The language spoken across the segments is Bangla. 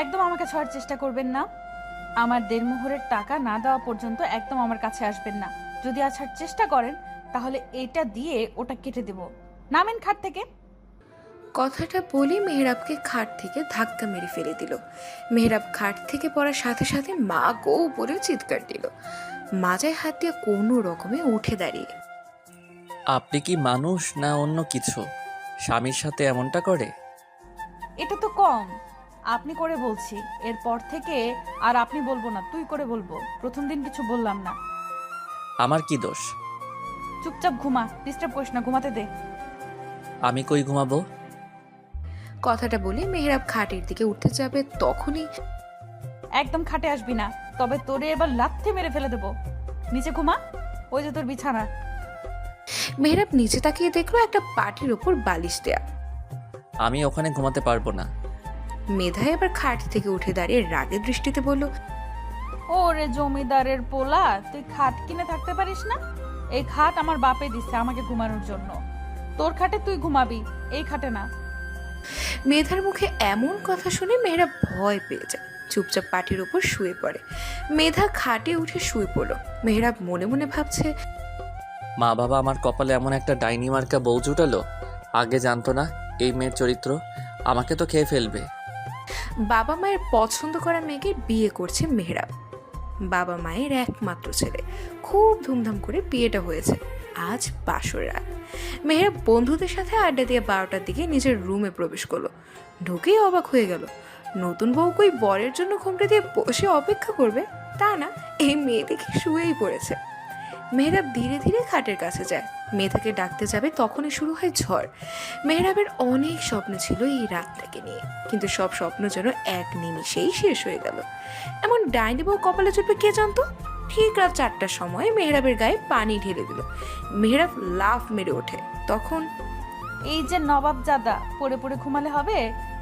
একদম আমাকে ছাড়ার চেষ্টা করবেন না। আমার দেড়মোহরের টাকা না দেওয়া পর্যন্ত একদম আমার কাছে আসবেন না। যদি আসার চেষ্টা করেন তাহলে এটা দিয়ে ওটা কেটে দেব। নামেন খাট থেকে। কথাটা বলে মেহরাবকে খাট থেকে ধাক্কা মেরে ফেলে দিল। মেহরাব খাট থেকে পড়ার সাথে সাথে মা গো বলে চিৎকার দিল। মাজায় হাত দিয়ে কোনো রকমে উঠে দাঁড়িয়ে, আপনি কি মানুষ না অন্য কিছু? স্বামীর সাথে এমনটা করে? এটা তো কম। আপনি করে বলছি, এরপর থেকে আর আপনি বলবো না, তুই করে বলবো। প্রথম দিন কিছু বললাম না। আমার কি দোষ? চুপচাপ ঘুমা, ডিস্টার্ব করিস না, ঘুমাতে দে। আমি কই ঘুমাবো? কথাটা বলে মেহরাব খাটের দিকে উঠতে যাবে তখনই একদম খাটে আসবি না, তবে তোরে এবার লাথি মেরে ফেলে দেবো। নিচে ঘুমা, ওই যে তোর বিছানা। মেহরাব নিচে তাকিয়ে দেখলো একটা পাটির ওপর বালিশ দেয়া। আমি ওখানে ঘুমাতে পারবো না। মেধা এবার খাট থেকে উঠে দাঁড়িয়ে রাগের দৃষ্টিতে বলল, ওরে জমিদারের পোলা, তুই খাট কিনে থাকতে পারিস না? এই খাট আমার বাপে দিচ্ছে আমাকে ঘুমানোর জন্য। তোর খাটে তুই ঘুমাবি, এই খাটে না। মেধার মুখে এমন কথা শুনে মেহরাব ভয় পেয়ে যায়, চুপচাপ পাটির ওপর শুয়ে পড়ে। মেধা খাটে উঠে শুয়ে পড়ল। মেহরাব মনে মনে ভাবছে, মা বাবা আমার কপালে এমন একটা ডাইনি মার্কা বউ জুটালো। আগে জানতো না এই মেয়ের চরিত্র। আমাকে তো খেয়ে ফেলবে। বাবা মায়ের পছন্দ করা মেয়েকে বিয়ে করছে মেহরাব। বাবা মায়ের একমাত্র ছেলে, খুব ধুমধাম করে বিয়েটা হয়েছে। আজ বাসর রাত। মেহরাব বন্ধুদের সাথে আড্ডা দিয়ে 12টার দিকে নিজের রুমে প্রবেশ করলো। ঢুকেই অবাক হয়ে গেল, নতুন বউ কই বরের জন্য ঘুমটা দিয়ে বসে অপেক্ষা করবে তা না, এই মেয়ে দেখে শুয়েই পড়েছে। মেহরাব ধীরে ধীরে খাটের কাছে যায়, মেয়েটাকে ডাকতে যাবে তখনই শুরু হয় ঝড়। মেহরাবের অনেক স্বপ্ন ছিল এই রাতটাকে নিয়ে, কিন্তু সব স্বপ্ন যেন এক নিমিষেই শেষ হয়ে গেল। এমন ডাইনি বউ কপালে চুপে কে জানতো। ঠিক রাত 4টার সময় মেহরাবের গায়ে পানি ঢেলে দিল। মেহরাব লাফ মেরে ওঠে। তখন এই যে নবাব জাদা, পড়ে পড়ে ঘুমালে হবে?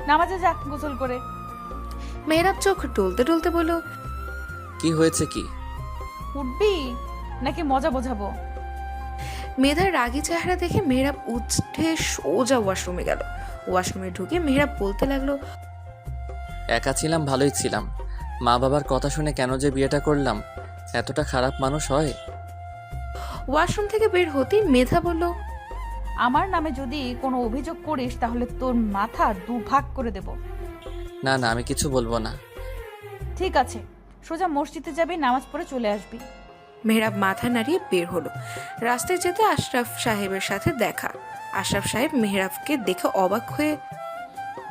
নামাজে যা, গোসল করে। মেহরাব চোখ টলতে টলতে বলল, কি হয়েছে কি? উঠবি নাকি মজা বোঝাবো? মেধার রাগী চেহারা দেখে মেহরাব উঠে সোজা ওয়াশরুমে গেল। ওয়াশরুমে ঢুকে মেহরাব বলতে লাগলো, একা ছিলাম, ভালোই ছিলাম। মা বাবার কথা শুনে কেন যে বিয়েটা করলাম? এতটা খারাপ মানুষ হয়? ওয়াশরুম থেকে বের হতেই মেধা বলল, আমার নামে যদি কোনো অভিযোগ করিস তাহলে তোর মাথা দুভাগ করে দেব। না না, আমি কিছু বলবো না। ঠিক আছে, সোজা মসজিদে যাবি, নামাজ পড়ে চলে আসবি। মেহরাব মাথা নাড়িয়ে বের হলো। রাস্তায় যেতে আশরাফ সাহেবের সাথে দেখা। আশরাফ সাহেব মেহরাবকে দেখে অবাক হয়ে,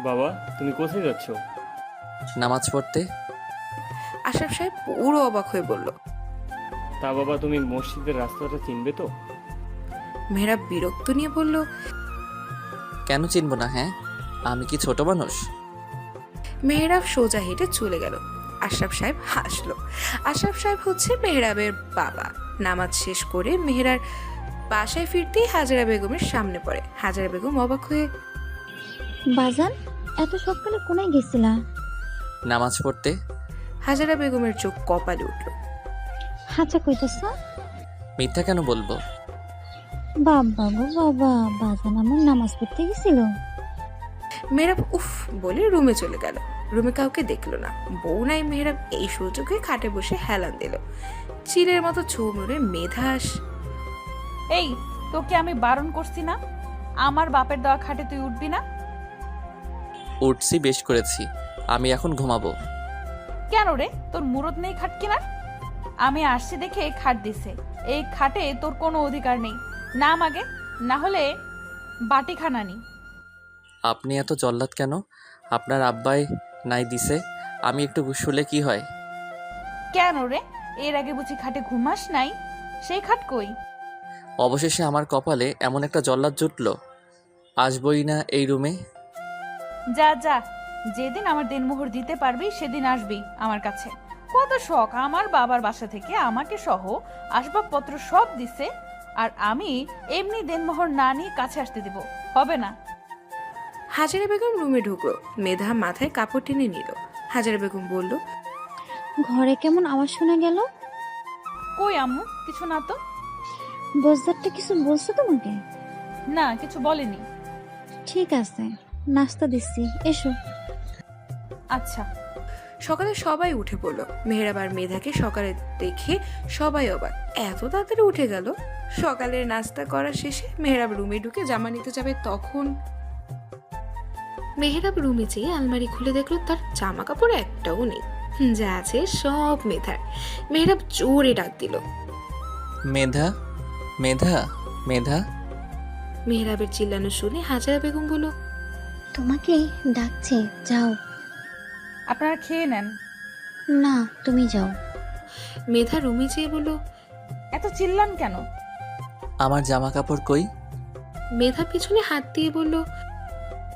বাবা, তুমি কোথায় যাচ্ছ? নামাজ পড়তে। আশরাফ সাহেব পুরো অবাক হয়ে বলল। তা বাবা, তুমি মসজিদের রাস্তাটা চিনবে তো? মেহরাব বিরক্ত নিয়ে বলল, কেন চিনবো না? হ্যাঁ, আমি কি ছোট মানুষ? মেহরাব সোজা হেঁটে চলে গেল। আশরাফ সাহেব হাসলো। আশরাফ সাহেব হচ্ছে মেহরাবের বাবা। নামাজ শেষ করে মেহরার বাসায় ফিরতেই হাজারা বেগমের সামনে পড়ে। হাজারা বেগম অবাক হয়ে, বাজান, এত সকালে কোনায় গেছিলা? নামাজ পড়তে। হাজারা বেগমের চোখ কপালে উঠল। হাঁচা কইতেছ? মিথ্যা কেন বলবো? বাবা গো বাবা, বাজান আমার নামাজ পড়তে গেছিল। মেহরাব উফ বলে রুমে চলে গেল। রুমে কাউকে দেখলো না। বউ নাই। মেহরাব এই সুযোগে খাটে বসে হেলান দিল। চিলের মতো ছৌ মেরে মেধাস, এই, তোকে আমি বারণ করছি না? আমার বাপের দেওয়া খাটে তুই উঠবি না। উঠছি, বেশ করেছি। আমি এখন ঘুমাবো। কেন রে, তোর মুরদ নেই খাট কেনার? আমি আসছি দেখে খাট দিছে। এই খাটে তোর কোনো অধিকার নেই। নাম আগে, না হলে বাটি খানানি। আপনি এত জল্লাদ কেন? আপনার আব্বাই নাই দিছে, আমি একটু শুলে কি হয়? কেন রে, এর আগে বুঝি খাটে ঘুমাস নাই? সেই খাট কই? অবশেষে আমার কপালে এমন একটা জল্লাদ জুটলো, আসবই না এই রুমে। যা যা, যেদিন আমার দেনমোহর দিতে পারবি সেদিন আসবি আমার কাছে। কত শখ আমার বাবার বাসা থেকে আমাকে সহ আসবাবপত্র সব দিছে, আর আমি এমনি দেনমোহর না নিয়ে কাছে আসতে দিব? হবে না। হাজারা বেগম রুমে ঢুকলো। মেধা মাথায় কাপড় টেনে নিল। হাজারা বেগম বলল, ঘরে কেমন আওয়াজ শোনা গেল? কই আম্মু, কিছু না তো। বজদারটা কিছু বলছে তোমাকে? না, কিছু বলেনি। ঠিক আছে, নাস্তা দিচ্ছি, এসো। আচ্ছা। সকালে সবাই উঠে পড়লো। মেহরাব আর মেধাকে সকালে দেখে সবাই অবাক, এত তাড়াতাড়ি উঠে গেল। সকালের নাস্তা করা শেষে মেহরাব রুমে ঢুকে জামা নিতে যাবে, তখন মেহরাব রুমে যেয়ে আলমারি খুলে দেখলো তার জামা কাপড় একটাও নেই, যা আছে সব মেধার। মেহরাব জোরে ডাক দিল। মেধা, মেধা, মেধা। মেহরাবের চিল্লানো শুনে হাজারা বেগম বলল, তোমাকে ডাকছে, যাও। আপনারা খেয়ে নেন। না, তুমি যাও। মেধা রুমে যেয়ে বলল, এত চিল্লান কেন? আমার জামা কাপড় কই? মেধা পিছনে হাত দিয়ে বলল।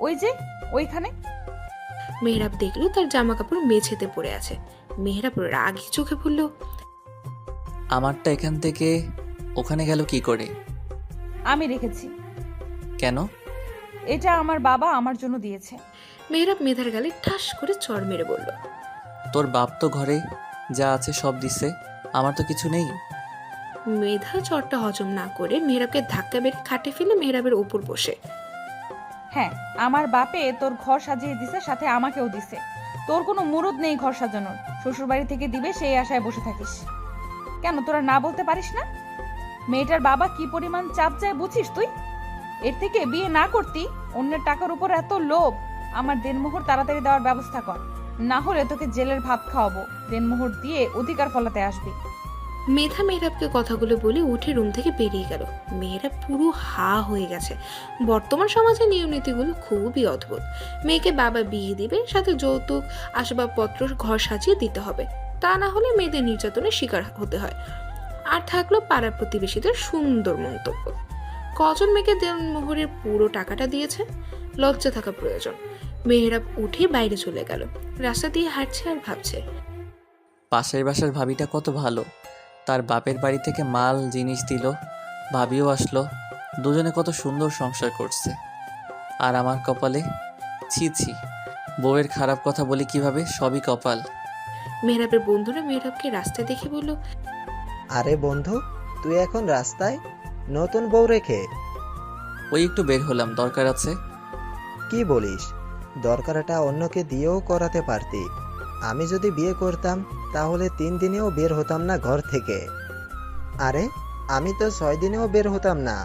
ওই যে ওইখানে। মেহরাব দেখলো তার জামা কাপড় মেঝেতে পড়ে আছে। মেহরাব রাগী চোখে বলল, আমারটা এখান থেকে ওখানে গেল কি করে? আমি রেখেছি। কেন? এটা আমার বাবা আমার জন্য দিয়েছে। মেহরাব মেধার গালে ঠাস করে চড় মেরে বলল, তোর বাপ তো ঘরে যা আছে সব দিছে, আমার তো কিছু নেই। মেধা চড়টা হজম না করে মেহরাবকে ধাক্কা মেরে খাটে ফেলে মেহরাবের ওপর বসে। হ্যাঁ, আমার বাপে তোর ঘর সাজিয়ে দিছে, সাথে আমাকেও দিছে। তোর কোনো মুরুদ নেই ঘর সাজানোর। শ্বশুর বাড়ি থেকে দিবে সেই আশায় বসে থাকিস। কেন তোরা না বলতে পারিস না? মেয়েটার বাবা কি পরিমাণ চাপ চায় বুঝিস তুই? এর থেকে বিয়ে না করতি। অন্যের টাকার উপর এত লোভ। আমার দেনমোহর তাড়াতাড়ি দেওয়ার ব্যবস্থা কর, না হলে তোকে জেলের ভাত খাওয়াবো। দেনমোহর দিয়ে অধিকার ফলাতে আসবি। মেধা মেহরাবকে কথাগুলো বলে উঠে রুম থেকে বেরিয়ে গেল। মেয়েরা পুরো হা হয়ে গেছে। বর্তমান সমাজে নিয়ম নীতিগুলো খুবই অদ্ভুত। মেয়েকে বাবা বিয়ে দিবে, সাথে যৌতুক, আসবাবপত্র, ঘর সাজিয়ে দিতে হবে, তা না হলে মেয়েদের নির্যাতনের শিকার হতে হয়। আর থাকলো পাড়ার প্রতিবেশীদের সুন্দর মন্তব্য। কজন মেয়েকে দেনমোহরের পুরো টাকাটা দিয়েছে? লজ্জা থাকা প্রয়োজন। মেহরাব উঠে বাইরে চলে গেল। রাস্তা দিয়ে হাঁটছে আর ভাবছে, পাশের বাসার ভাবিটা কত ভালো। তার বাপের বাড়ি থেকে মাল জিনিস দিল, ভাবিও আসলো, দুজনে কত সুন্দর সংসার করছে। আর আমার কপালে, ছি ছি, বউয়ের খারাপ কথা বলি কিভাবে? সবই কপাল। মেহরাবের বন্ধুরা মেহরাবকে রাস্তায় দেখে বলল, আরে বন্ধু, তুই এখন রাস্তায় নতুন বউ রেখে? ওই একটু বের হলাম, দরকার আছে। কি বলিস? দরকারটা অন্যকে দিয়েও করাতে পারতি। আমি যদি বিয়ে করতাম তাহলে 3 দিনেও বের হতাম না ঘর থেকে। আরে আমি তো 6 দিনেও বের হতাম না।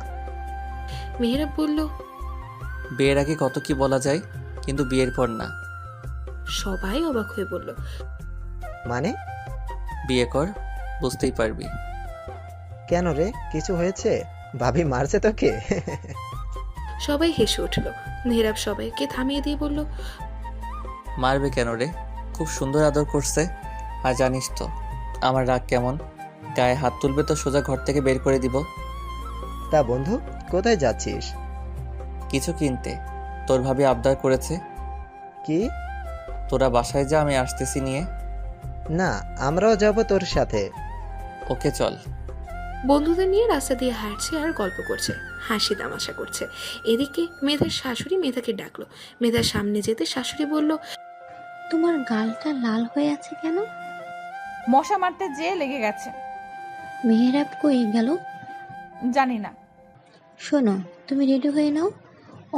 মেহরাব বলল, বিয়ের আগে কত কি বলা যায়, কিন্তু বিয়ের পর না। সবাই অবাক হয়ে বলল, মানে? বিয়ে কর, বুঝতেই পারবি। কেন রে, কিছু হয়েছে? ভাবি মারছে তোকে? সবাই হেসে উঠল। মেহরাব সবাইকে থামিয়ে দিয়ে বলল, মারবে কেন রে? খুব সুন্দর আদর করছে। আর জানিস তো আমার রাগ কেমন, গায়ে হাত তুলবে তো সোজা ঘর থেকে বের করে দিব। তা বন্ধু, কোথায় যাচ্ছিস? কিছু কিনতে। তোর ভাবি আবদার করেছে। কি? তোরা বাসায় যা, আমি আসতেছি নিয়ে। না, আমরাও যাব তোর সাথে। ওকে চল। বন্ধুদের নিয়ে রাস্তা দিয়ে হাঁটছে আর গল্প করছে, হাসি তামাশা করছে। এদিকে মেধার শাশুড়ি মেধাকে ডাকলো। মেধার সামনে যেতে শাশুড়ি বলল, তোমার গালটা লাল হয়ে আছে কেন? মশা মারতে যেয়ে লেগে গেছে। মেহরাব কই গেল? জানি না। শোনো, তুমি রেডি হয়ে নাও,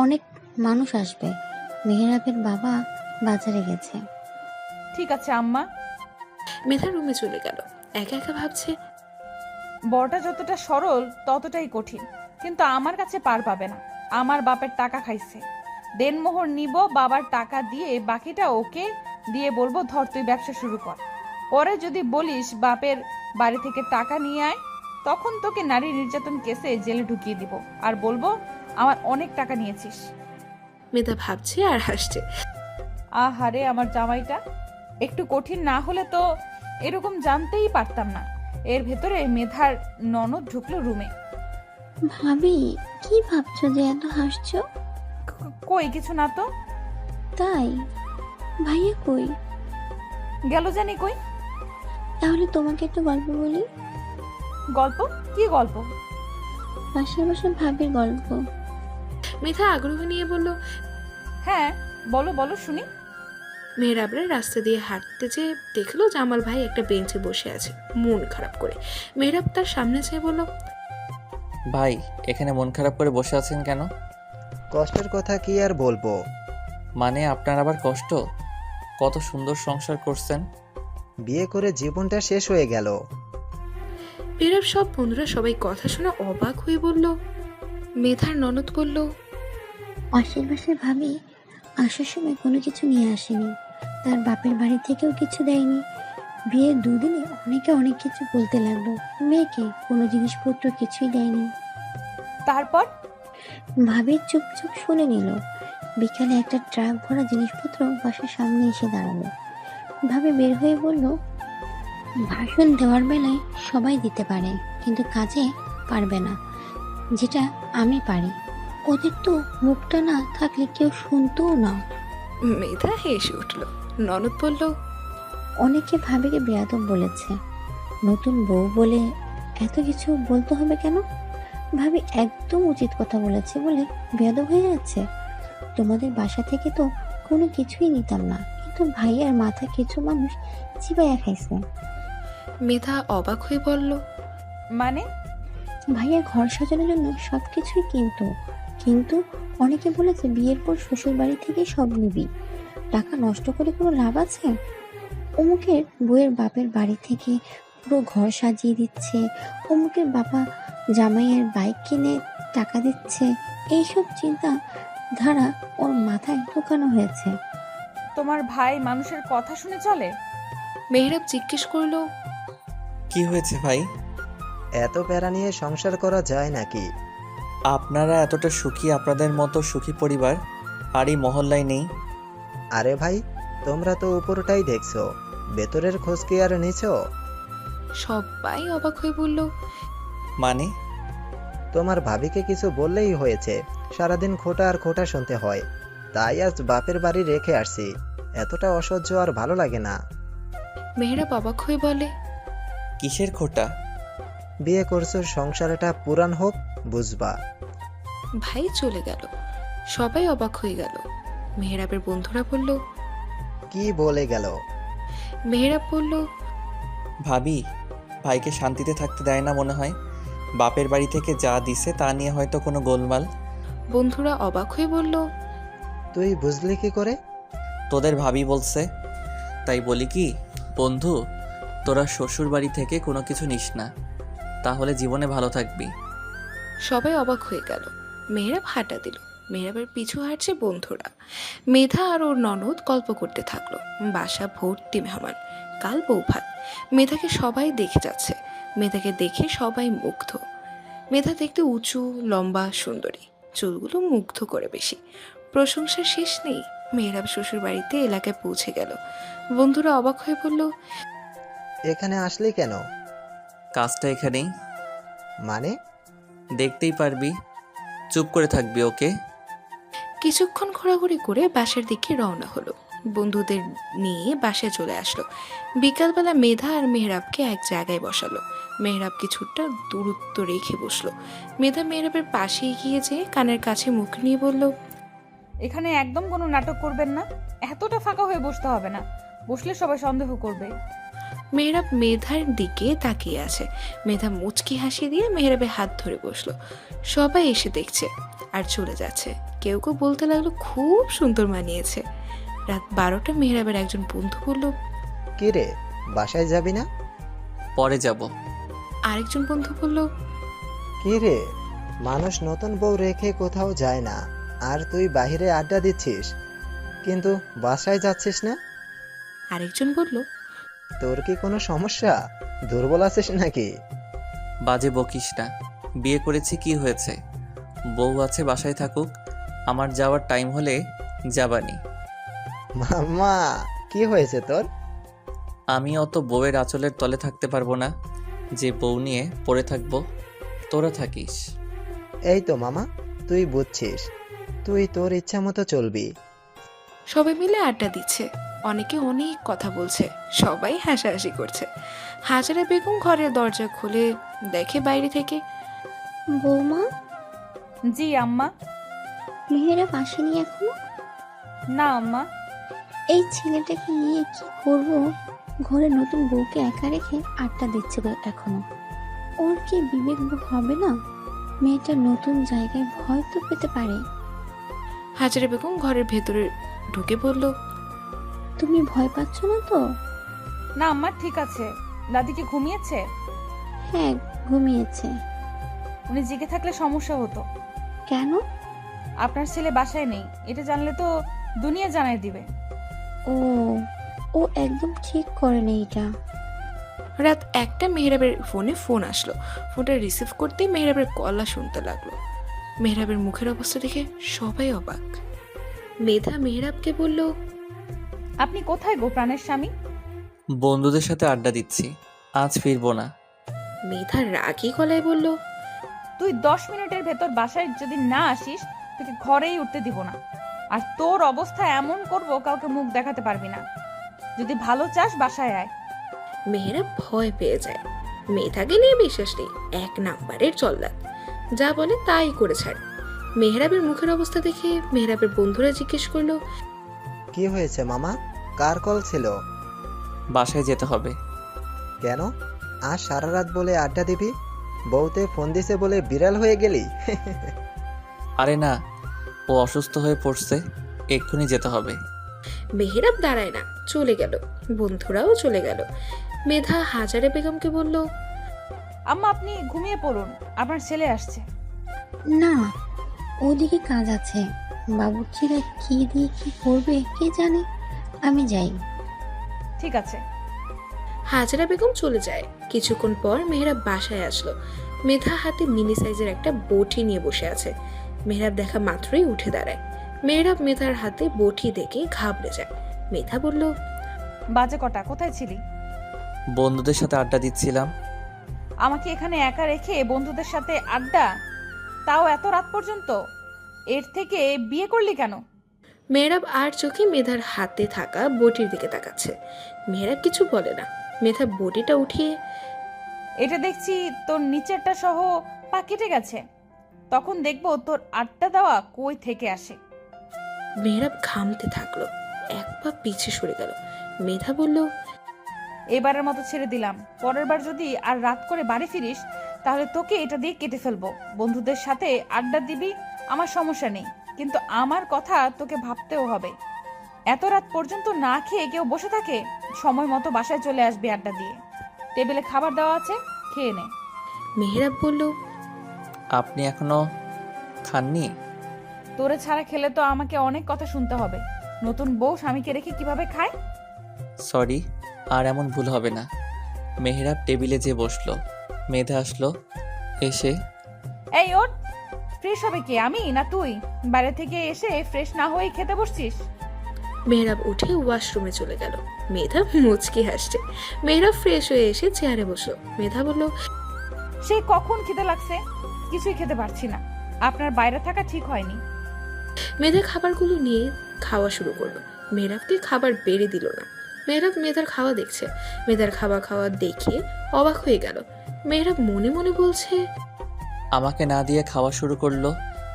অনেক মানুষ আসবে। মেহরাবের বাবা বাজারে গেছে। ঠিক আছে আম্মা। মেধা রুমে চলে গেল। একা একা ভাবছে, বড়টা যতটা সরল ততটাই কঠিন, কিন্তু আমার কাছে পার পাবে না। আমার বাপের টাকা খাইছে, দেনমোহর নিব, বাবার টাকা দিয়ে বাকিটা ওকে দিয়ে বলবো ধর তুই ব্যবসা শুরু কর। পরে যদি বলিস বাপের বাড়ি থেকে টাকা নিয়ে আয়, তখন তোকে নারী নির্যাতন কেসে জেলে ঢুকিয়ে দিব আর বলবো আমার অনেক টাকা নিয়েছিস। মেধা ভাবছে আর হাসছে। আহারে আমার জামাইটা একটু কঠিন না হলে তো এরকম জানতেই পারতাম না। এর ভেতরে মেধার ননদ ঢুকলো রুমে। ভাবি, কি ভাবছো যে এত হাসছো? কই কিছু না তো। তাই? ভাইয়া কই? গেল জানি কই। তাহলে তোমাকে একটা গল্প বলি। গল্প? কি গল্প? পাশের বাসার ভাবির গল্প। মেধা আগ্রহ নিয়ে বলল, হ্যাঁ বলো বলো শুনি। মেহরাবরা রাস্তা দিয়ে হাঁটতে যেয়ে দেখলো জামাল ভাই একটা বেঞ্চে বসে আছে মন খারাপ করে। মেহরাব তার সামনে যেয়ে বলল, ভাই, এখানে মন খারাপ করে বসে আছেন কেন? কষ্টের কথা কি আর বলবো। মানে আপনার আবার কষ্ট? কত সুন্দর সংসার করছেন। বিয়ে করে জীবনটা শেষ হয়ে গেল। মেহরাব সব বন্ধুরা সবাই কথা শুনে অবাক হয়ে বলল। মেধার ননদ বলল, পাশের বাসার ভাবি আসার সময় কোনো কিছু নিয়ে আসেনি, তার বাপের বাড়ি থেকেও কিছু দেয়নি। বিয়ের দুদিনে অনেকে অনেক কিছু বলতে লাগলো, মেয়েকে কোনো জিনিসপত্র কিছুই দেয়নি। তারপর ভাবি চুপচাপ শুনে নিল। বিকালে একটা ট্রাক ভরা জিনিসপত্র বাসার সামনে এসে দাঁড়ালো। ভাবি বের হয়ে বলল, ভাষণ দেওয়ার বেলায় সবাই দিতে পারে, কিন্তু কাজে পারবে না, যেটা আমি পারি। ওদের তো মুখটা না থাকলে কেউ শুনতেও না। মেধা হেসে উঠল। ননদ বলল, অনেকে ভাবিকে বেয়াদব বলেছে, নতুন বউ বলে এত কিছু বলতে হবে কেন? ভাবি একদম উচিত কথা বলেছে বলে বেয়াদব হয়ে যাচ্ছে। তোমাদের বাসা থেকে তো কোনো কিছুই নিতাম না, কিন্তু ভাইয়ার মাথা কিছু মানুষ চিবাইয়া খাইছে। মেধা অবাক হয়ে বলল, মানে? ভাইয়ার ঘর সাজানোর জন্য সবকিছুই কিন্তু অনেকে বলেছে বিয়ের পর শ্বশুর বাড়ি থেকে সব নিবি, টাকা নষ্ট করে কোনো লাভ আছে? অমুকের বউয়ের বাপের বাড়ি থেকে পুরো ঘর সাজিয়ে দিচ্ছে, অমুকের বাবা জামাইয়ের বাইক কিনে টাকা দিচ্ছে। এইসব চিন্তা ধারা ওর মাথায় ঢোকানো হয়েছে। তোমার ভাই মানুষের কথা শুনে চলে? মেহরাব জিজ্ঞেস করলো, কি হয়েছে ভাই? এত প্যারা নিয়ে সংসার করা যায় নাকি? আপনারা এতটা সুখী, আপনাদের মতো সুখী পরিবার আর এই মহল্লায় নেই। আরে ভাই, তোমরা তো উপরটাই দেখছো, ভেতরের খোঁজ কি আর নিছো? সবাই অবাক হয়ে বলল, মানে? তোমার ভাবিকে কিছু বললেই হয়েছে, সারাদিন খোটা আর খোটা শুনতে হয়, তাই আজ বাপের বাড়ি রেখে আসছি। এতটা অসহ্য আর ভালো লাগে না। মেহরাব অবাক হয়ে বলে, কিসের খোটা? বিয়ে করছো, সংসারটা পুরান হোক, বুঝবা। ভাই চলে গেল। সবাই অবাক হয়ে গেল। মেহরাবের বন্ধুরা বলল, কি বলে গেল? মেহরাব বলল, ভাবি ভাইকে শান্তিতে থাকতে দেয় না মনে হয়। বাপের বাড়ি থেকে যা দিছে তা নিয়ে হয়তো কোনো গোলমাল। বন্ধুরা অবাক হয়ে বলল, তুই বুঝলি কি করে? তোদের ভাবি বলছে, তাই বলি কি বন্ধু, তোরা শ্বশুর বাড়ি থেকে কোনো কিছু নিস না, তাহলে জীবনে ভালো থাকবি। সবাই অবাক হয়ে গেল। মেহরাব হাঁটা দিল। মেহরাবের পিছু হাঁটছে বন্ধুরা। মেধা আর ওর ননদ গল্প করতে থাকলো। বাসা ভর্তি মেহমান। কাল বৌভাত। মেধাকে সবাই দেখে যাচ্ছে। মেধাকে দেখে সবাই মুগ্ধ। মেধা দেখতে উঁচু, লম্বা, সুন্দরী। চুলগুলো মুগ্ধ করে বেশি। প্রশংসার শেষ নেই। মেহরাব শ্বশুর বাড়িতে এলাকায় পৌঁছে গেল। বন্ধুরা অবাক হয়ে বলল, এখানে আসলি কেন? কাজটা এখানেই, মানে? দেখতেই পারবি। চুপ করে থাকবি, ওকে? কিছুক্ষণ ঘোরাঘুরি করে বাসার দিকে রওনা হলো। বন্ধুদের নিয়ে বাসায় চলে আসলো। বিকালবেলা মেধা আর মেহরাবকে এক জায়গায় বসালো। মেহরাব কিছুটা দূরত্ব রেখে বসলো। মেধা মেহরাবের পাশে এগিয়ে যেয়ে কানের কাছে মুখ নিয়ে বলল, এখানে একদম কোনো নাটক করবেন না, এতটা ফাঁকা হয়ে বসতে হবে না, বসলে সবাই সন্দেহ করবে। মেহরাব মেধার দিকে তাকিয়ে আছে। মেধা মুচকি হাসি দিয়ে মেহরাবের হাত ধরে বসলো। সবাই এসে দেখছে আর চলে যাচ্ছে। কেউ কেউ বলতে লাগলো, খুব সুন্দর মানিয়েছে। রাত 12টা মেহরাবের একজন বন্ধু বলল, কি রে, বাসায় যাবি না? পরে যাব। আরেকজন বন্ধু বলল, কি রে, মানুষ নতুন বউ রেখে কোথাও যায় না, আর তুই বাইরে আড্ডা দিচ্ছিস, কিন্তু বাসায় যাচ্ছিস না? আরেকজন বলল, তোর কি কোনো সমস্যা? দুর্বল আছিস নাকি? বাজে বকিস না, বিয়ে করেছি কি হয়েছে, বউ আছে, বাসায় থাকুক, আমার যাওয়ার টাইম হলে যাবানি। মাম্মা, কি হয়েছে তোর? আমি অত বউয়ের আঁচলের তলে থাকতে পারবো না যে বউ নিয়ে পড়ে থাকবো। তোরা থাকিস। এই তো মামা, তুই বুঝছিস, তুই তোর ইচ্ছা মতো চলবি। সবাই মিলে আড্ডা দিচ্ছে। অনেকে অনেক কথা বলছে। সবাই হাসাহাসি করছে। হাজারা বেগম ঘরের দরজা খুলে দেখে বাইরে থেকে, বৌমা, জি আম্মা। মেহেরাব আসেনি এখনো? না আম্মা। এই ছেলেটাকে নিয়ে কি করব? ঘরে নতুন বউকে একা রেখে আড্ডা দিচ্ছে গো এখনো। ওর কি বিবেক বোধ হবে না? মেয়েটা নতুন জায়গায় ভয় তো পেতে পারে। হাজারা বেগম ঘরের ভেতরে ঢুকে বলল, তুমি ভয় পাচ্ছ না তো? না আম্মা, ঠিক আছে। দাদি কি ঘুমিয়েছে? হ্যাঁ, ঘুমিয়েছে। উনি জেগে থাকলে সমস্যা হতো। কেন? আপনার ছেলে বাসায় নেই, এটা জানলে তো দুনিয়া জানাই দিবে। ও, ও একদম ঠিক করেনি এটা। রাত 1টা মেহরাবের ফোনে ফোন আসলো। ফোনটা রিসিভ করতেই মেহরাবের গলা শুনতে লাগলো। মেহরাবের মুখের অবস্থা দেখে সবাই অবাক। মেধা মেহরাবকে বলল, আপনি কোথায় গো প্রাণের স্বামী? বন্ধুদের সাথে আড্ডা দিচ্ছি, আজ ফিরবো না। মেধা রাগী গলায় বলল, তুই 10 মিনিটের ভেতর বাসায় যদি না আসিস তোকে ঘরেই উঠতে দিব না। আর তোর অবস্থা এমন করব কাউকে মুখ দেখাতে পারবি না। যদি ভালো চাস বাসায় আয়। মেহরাব ভয় পেয়ে যায়। মেধাকে নিয়ে বিশ্বাস নেই, 1 নাম্বারের জল্লাদ, যা বলে তাই করে ছাড়ে। মেহরাবের মুখের অবস্থা দেখে মেহরাবের বন্ধুরা জিজ্ঞেস করলো, কি হয়েছে মামা? কার কল ছিল? বাসায় যেতে হবে। কেন? আজ সারা রাত বলে আড্ডা দিবি? বউতে ফোন দিছে বলে বিড়াল হয়ে গেলি? আরে না, ও অসুস্থ হয়ে পড়ছে, এক্ষুনি যেতে হবে। মেহরাব দাঁড়ায় না, চলে গেল। বন্ধুরাও চলে গেল। মেধা হাজারে বেগমকে বলল, আম্মা আপনি ঘুমিয়ে পড়ুন, আপনার ছেলে আসছে। না, ওদিকে কাজ আছে। বাবুর্চিরা কি দিয়ে কি করবে কে জানে। আমি যাই। ঠিক আছে। হাজারা বেগম চলে যায়। কিছুক্ষণ পর মেহরাব বাসায় আসলো। মেধা হাতে মিনি সাইজের একটা বটি নিয়ে বসে আছে। মেহরাব দেখা মাত্রই উঠে দাঁড়ায়। মেহরাব মেধার হাতে বটি দেখে ঘাবড়ে যায়। মেধা বলল, বাজে কটা, কোথায় ছিলি? বন্ধুদের সাথে আড্ডা দিচ্ছিলাম। আমাকে এখানে একা রেখে বন্ধুদের সাথে আড্ডা, তাও এত রাত পর্যন্ত? এর থেকে বিয়ে করলি কেন? মেহরাব আর চোখে মেধার হাতে থাকা বটির দিকে তাকাচ্ছে। মেহরাব কিছু বলে না। মেধা বটিটা উঠিয়ে, এটা দেখছি তোর নিচেরটা সহ পা কেটে গেছে। তখন দেখবো তোর আড্ডা দেওয়া কই থেকে আসে। মেহরাব ঘামতে থাকলো। 1 পা পিছে সরে গেল। মেধা বলল, এবারের মতো ছেড়ে দিলাম। পরের বার যদি আর রাত করে বাড়ি ফিরিস তাহলে তোকে এটা দিয়ে কেটে ফেলবো। বন্ধুদের সাথে আড্ডা দিবি, আমার সমস্যা নেই, কিন্তু আমার কথা তোকে ভাবতেও হবে। এত রাত পর্যন্ত না খেয়ে কেউ বসে থাকে? সময় মতো বাসায় চলে আসবি আড্ডা দিয়ে। টেবিলে খাবার দেওয়া আছে, খেয়ে নে। মেহরাব বলল, আপনি এখনো খাননি? তোরে ছাড়া খেলে তো আমাকে অনেক কথা শুনতে হবে। নতুন বউ স্বামীকে রেখে কিভাবে খায়? সরি, আর এমন ভুল হবে না। মেহরাব টেবিলে যেয়ে বসলো। মেধা আসলো। এসে, এই ওঠ, ফ্রেশ হবে কে, আমি না তুই? বাইরে থেকে এসে ফ্রেশ না হয়ে খেতে বসছিস? মেহরাব উঠে ওয়াশরুমে চলে গেল। মেধা মুচকি হাসছে। মেহরাব ফ্রেশ হয়ে এসে চেয়ারে বসলো। মেধা বলল, সেই কখন খেতে লাগছে, কিছুই খেতে পারছি না। আপনার বাইরে থাকা ঠিক হয়নি। মেধা খাবারগুলো নিয়ে খাওয়া শুরু করলো। মেহরাবকে খাবার বেড়ে দিল না। মেহরাব মেধার খাওয়া দেখছে। মেধার খাওয়া খাওয়া দেখে অবাক হয়ে গেল। মেহরাব মনে মনে বলছে, আমাকে না দিয়ে খাওয়া শুরু করলো,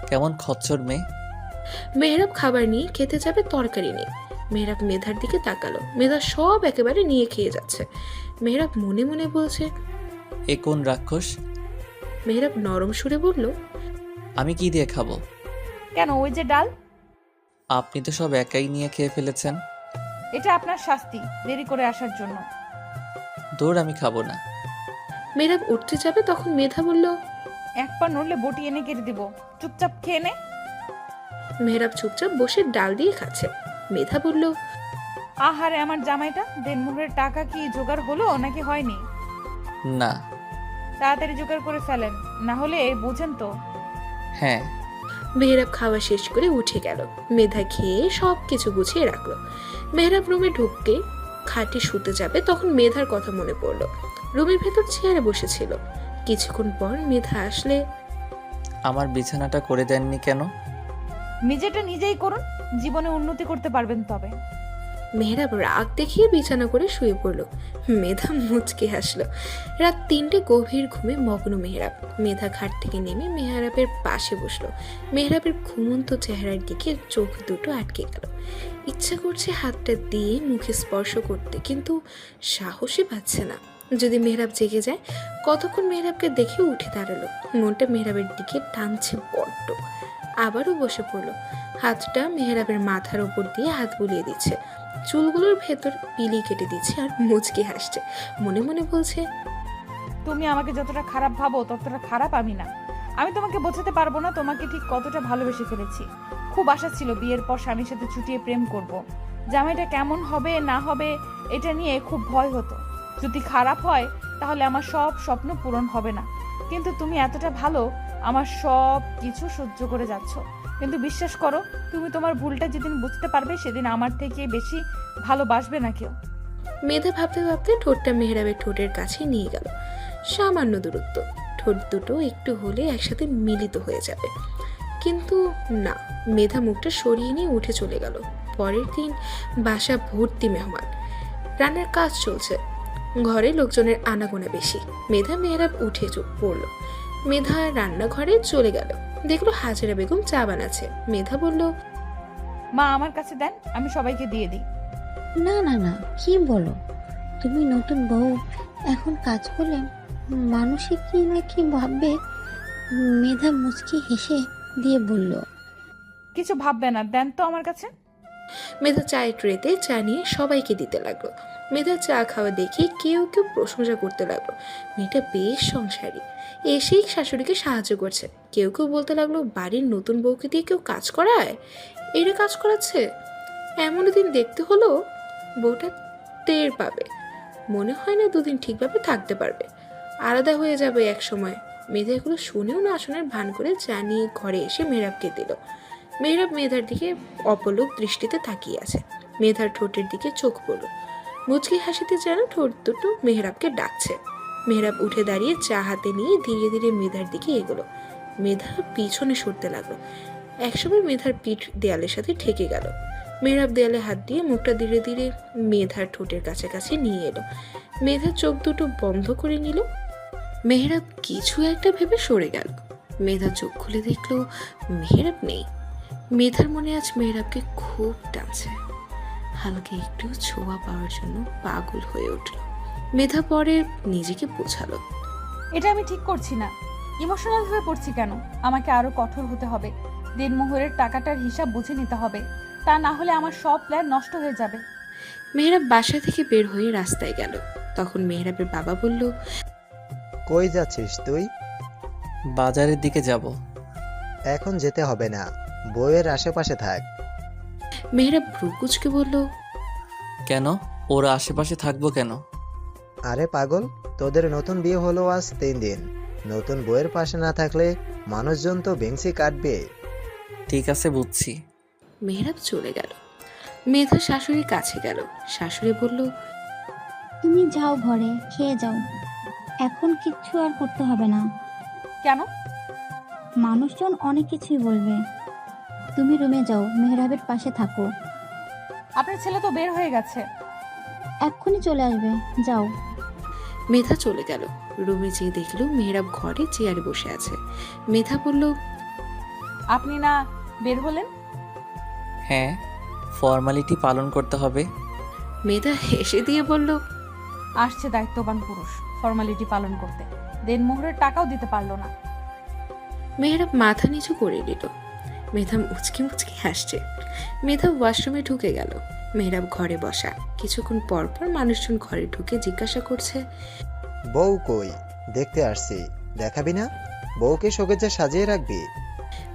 কেমন খচ্চর মেয়ে। মেহরাব খাবার নিয়ে খেতে যাবে, তরকারি নেই। মেহরাব মেধার দিকে তাকালো। মেধা সব একেবারে নিয়ে খেয়ে যাচ্ছে। মেহরাব মনে মনে বলছে, এ কোন রাক্ষস। মেহরাব নরম সুরে বলল, আমি কি দিয়ে খাবো? কেন, ওই যে ডাল, আপনি তো সব একাই নিয়ে খেয়ে ফেলেছেন। এটা আপনার শাস্তি দেরি করে আসার জন্য। দৌড়, আমি খাবো না। মেহরাব উঠতে যাবে, তখন মেধা বলল, এক পা নড়লে বটি এনে কেটে দিব, চুপচাপ খেয়ে নে। মেহরাব চুপচাপ বসে ডাল দিয়ে খাচ্ছে। মেধা বলল, আহারে আমার জামাইটা, দেনমোহরের টাকা কি জোগাড় হলো নাকি হয়নি? না। তাড়াতাড়ি জোগাড় করে ফেলেন, না হলে বুঝেন তো। হ্যাঁ। মেহরাব খাওয়া শেষ করে উঠে গেল। মেধা খেয়ে সব কিছু গুছিয়ে রাখলো। মেহরাব রুমে ঢুকে খাটে শুতে যাবে, তখন মেধার কথা মনে পড়লো। রুমের ভেতর চেয়ারে বসেছিল। কিছুক্ষণ পর মেধা আসলে, আমার বিছানাটা করে দেননি কেন? নিজেটা নিজেই করুন, জীবনে উন্নতি করতে পারবেন তবে। মেহরাব রাগ দেখিয়ে বিছানা করে শুয়ে পড়লো। মেধা মুচকে হাসলো। রাত 3টে, গভীর ঘুমে মগ্ন মেহরাব। মেধা খাট থেকে নেমে মেহরাবের পাশে বসলো। মেহরাবের ঘুমন্ত চেহারার দিকে চোখ দুটো আটকে গেল। ইচ্ছা করছে হাতটা দিয়ে মুখে স্পর্শ করতে, কিন্তু সাহসই পাচ্ছে না। যদি মেহরাব জেগে যায়? কতক্ষণ মেহরাবকে দেখে উঠে দাঁড়ালো। মনটা মেহরাবের দিকে টানছে বড্ড। আবারও বসে পড়লো। হাতটা মেহরাবের মাথার উপর দিয়ে হাত বুলিয়ে দিচ্ছে। চুলগুলোর ভেতর পিলি কেটে দিচ্ছে আর মুচকি হাসছে। মনে মনে বলছে, তুমি আমাকে যতটা খারাপ ভাবো ততটা খারাপ আমি না। আমি তোমাকে বোঝাতে পারবো না তোমাকে ঠিক কতটা ভালোবেসে ফেলেছি। খুব আশা ছিল বিয়ের পর স্বামীর সাথে ছুটিয়ে প্রেম করব। জামাইটা কেমন হবে না হবে এটা নিয়ে খুব ভয় হতো। যদি খারাপ হয় তাহলে আমার সব স্বপ্ন পূরণ হবে না। কিন্তু তুমি এতটা ভালো, আমার সব কিছু সহ্য করে যাচ্ছ। কিন্তু বিশ্বাস করো, তুমি তোমার ভুলটা যেদিন বুঝতে পারবে সেদিন আমার থেকে বেশি ভালোবাসবে না কেউ। মেধা ভাবতে ভাবতে ঠোঁটটা মেহরাবের ঠোঁটের কাছে নিয়ে গেল। সামান্য দূরত্ব, ঠোঁট দুটো একটু হলে একসাথে মিলিত হয়ে যাবে। কিন্তু না, মেধা মুখটা সরিয়ে নিয়ে উঠে চলে গেল। পরের দিন বাসা ভর্তি মেহমান, রান্নার কাজ চলছে, ঘরে লোকজনের আনাগোনা বেশি। মেধা মেহরাব উঠে চুপ পড়ল। মেধা রান্নাঘরে চলে গেল, দেখলো হাজেরা বেগম চা বানাচ্ছে। মেধা বলল, মা আমার কাছে দেন, আমি সবাইকে দিয়ে দিই। না না না, কি বলো? তুমি নতুন বউ, এখন কাজ করলে মানুষে কি না কি ভাববে। মেধা মুচকি হেসে দিয়ে বলল, কিছু ভাববে না, দেন তো আমার কাছে। মেধা চায়ের ট্রেতে চা নিয়ে সবাইকে দিতে লাগলো। মেধা চা খাওয়া দেখে কেউ কেউ প্রশংসা করতে লাগলো, মেয়েটা বেশ সংসারী, এসেই শাশুড়িকে সাহায্য করছে। কেউ কেউ বলতে লাগলো, বাড়ির নতুন বউকে দিয়ে কেউ কাজ করায়, এরা কাজ করাচ্ছে। এমন দিন দেখতে হলো বউটা টের পাবে, মনে হয় না দুদিন ঠিকভাবে থাকতে পারবে, আলাদা হয়ে যাবে এক সময়। মেধা এগুলো শুনেও না শোনার ভান করে চা নিয়ে ঘরে এসে মেহরাবকে দিল। মেহরাব মেধার দিকে অপলক দৃষ্টিতে তাকিয়ে আছে। মেধার ঠোঁটের দিকে চোখ পড়ল, মুচকি হাসিতে যেন ঠোঁট দুটো মেহরাবকে ডাকছে। মেহরাব উঠে দাঁড়িয়ে চা হাতে নিয়ে ধীরে ধীরে মেধার দিকে এগোলো। মেধা পিছনে সরতে লাগলো। একসময় মেধার পিঠ দেয়ালের সাথে ঠেকে গেল। মেহরাব দেয়ালে হাত দিয়ে মুখটা ধীরে ধীরে মেধার ঠোঁটের কাছাকাছি নিয়ে এলো। মেধার চোখ দুটো বন্ধ করে নিল। মেহরাব কিছু একটা ভেবে সরে গেল। মেধা চোখ খুলে দেখলো মেহরাব নেই। মেধার মনে আজ মেহরাবকে খুব টানছে, হালকা একটু ছোঁয়া পাওয়ার জন্য পাগল হয়ে উঠল। মেধা পরে নিজেকে বোঝালো, এটা আমি ঠিক করছি না। ইমোশনাল হয়ে পড়ছি কেন? আমাকে আরো কঠোর হতে হবে। দিনমোহরের টাকাটার হিসাব বুঝে নিতে হবে, তা না হলে আমার সব প্ল্যান নষ্ট হয়ে যাবে। মেহরাব বাসা থেকে বের হয়ে রাস্তায় গেল। তখন মেহরাবের বাবা বলল, কই যাচ্ছিস তুই? বাজারের দিকে যাব। এখন যেতে হবে না, বউয়ের আশেপাশে থাক। মেহরাব ভ্রুকুচকে বলল, কেন? ওর আশেপাশে থাকবো কেন? আরে পাগল, তোদের নতুন বিয়ে হলো আজ 3 দিন, নতুন বউয়ের পাশে না থাকলে মানুষজন তো বেঞ্চি কাটবে। ঠিক আছে, বুঝছি। মেহরাব চলে গেল। মেধা শাশুড়ির কাছে গেল। শাশুড়ি বলল, তুমি যাও ঘরে, খেয়ে যাও, এখন কিচ্ছু আর করতে হবে না। কেন? মানুষজন অনেক কিছুই বলবে। তুমি রুমে যাও, মেহরাবের পাশে থাকো। আপনার ছেলে তো বের হয়ে গেছে। এক্ষুনি চলে আসবে, যাও। মেধা চলে গেল। রুমে যেয়ে দেখলো মেহরাব ঘরে চেয়ারে বসে আছে। মেধা বলল, আপনি না বের হলেন? হ্যাঁ, ফর্মালিটি পালন করতে হবে। মেধা হেসে দিয়ে বলল, আসছে দায়িত্ববান পুরুষ ফর্মালিটি পালন করতে, দেনমোহরের টাকাও দিতে পারলো না। মেহরাব মাথা নিচু করে নিল। মেধা মুচকি মুচকি হাসছে। মেধা ওয়াশরুমে ঢুকে গেল। মেহরাব ঘরে বসা। কিছুক্ষণ পর পর মানুষজন ঘরে ঢুকে জিজ্ঞাসা করছে, বউ কই? দেখতে আসছি, দেখাবি না? বউকে শোকেজে সাজিয়ে রাখবি?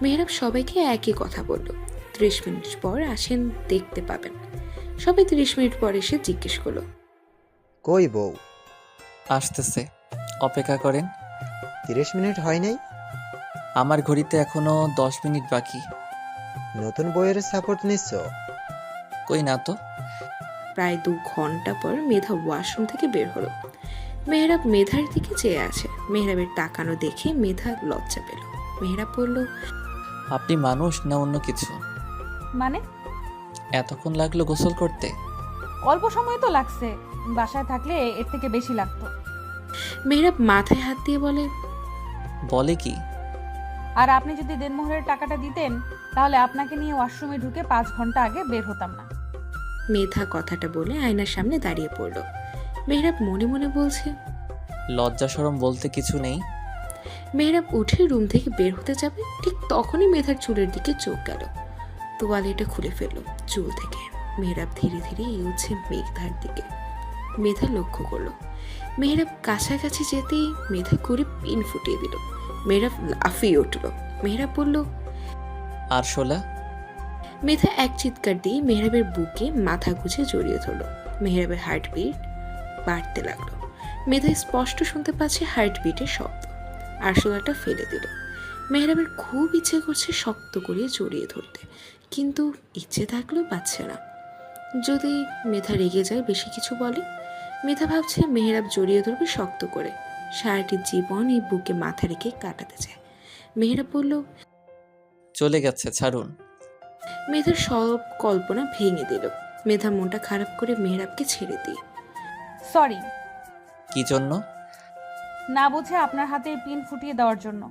মেহরাব সবাইকে একই কথা বলল, 30 মিনিট পর আসেন, দেখতে পাবেন। সবাই 30 মিনিট পর এসে জিজ্ঞেস করলো, কই বউ? আসতেছে, অপেক্ষা করেন। 30 মিনিট হয় নাই? আমার ঘড়িতে এখনো 10 মিনিট বাকি। নতুন বউয়ের সাপোর্ট নিচ্ছ? কই না তো। প্রায় 2 ঘন্টা পর মেধা ওয়াশরুম থেকে বের হলো। মেহরাব মেধার দিকে চেয়ে আছে। মেহরাবের তাকানো দেখে মেধা লজ্জা পেল। মেহরাব বলল, আপনি মানুষ না অন্য কিছু? মানে? এতক্ষণ লাগলো গোসল করতে? অল্প সময় তো লাগছে, বাসায় থাকলে এর থেকে বেশি লাগতো। মেহরাব মাথায় হাত দিয়ে বলে, বলে কি? আর আপনি যদি দেনমোহরের টাকাটা দিতেন তাহলে আপনাকে নিয়ে ওয়াশরুমে ঢুকে 5 ঘন্টা আগে বের হতাম না। মেধা কথাটা বলে আয়নার সামনে দাঁড়িয়ে পড়ল। মেহরাব মনে মনে বলছে, লজ্জা শরম বলতে কিছু নেই। মেহরাব উঠে রুম থেকে বের হতে যাবে, ঠিক তখনই মেধার চুলের দিকে চোখ গেল। তোয়ালেটা খুলে ফেলল চুল থেকে। মেহরাব ধীরে ধীরে এগোচ্ছে মেঘার দিকে। মেধা লক্ষ্য করলো। মেহরাব কাছাকাছি যেতেই মেধা করে পিন ফুটিয়ে দিল। মেহরাব লাফিয়ে উঠল। মেহরাব বলল, আরশোলা। মেধা এক চিৎকার দিয়ে মেহরাবের বুকে মাথা গুজে জড়িয়ে ধরল। মেহরাবের হার্টবিট বাড়তে লাগলো। মেধা স্পষ্ট শুনতে পাচ্ছে হার্টবিটের শব্দ। আরশোলাটা ফেলে দিল। মেহরাবের খুব ইচ্ছে করছে শক্ত করে জড়িয়ে ধরতে, কিন্তু ইচ্ছে থাকলেও পাচ্ছে না। যদি মেধা রেগে যায়, বেশি কিছু বলে। মেধা ভাবছে মেহরাব জড়িয়ে ধরবে শক্ত করে, সারাটি জীবন এই বুকে মাথা রেখে কাটাতে চায়। মেহরাব বলল, চলে গেছে, ছাড়ুন। মেধার সব কল্পনা ভেঙে দিল। মেধা মনটা খারাপ করে মেহরাবকে ছেড়ে দিয়ে। সরি, কি জন্য? না বুঝে আপনার হাতে এই পিন ফুটিয়ে দেওয়ার জন্য।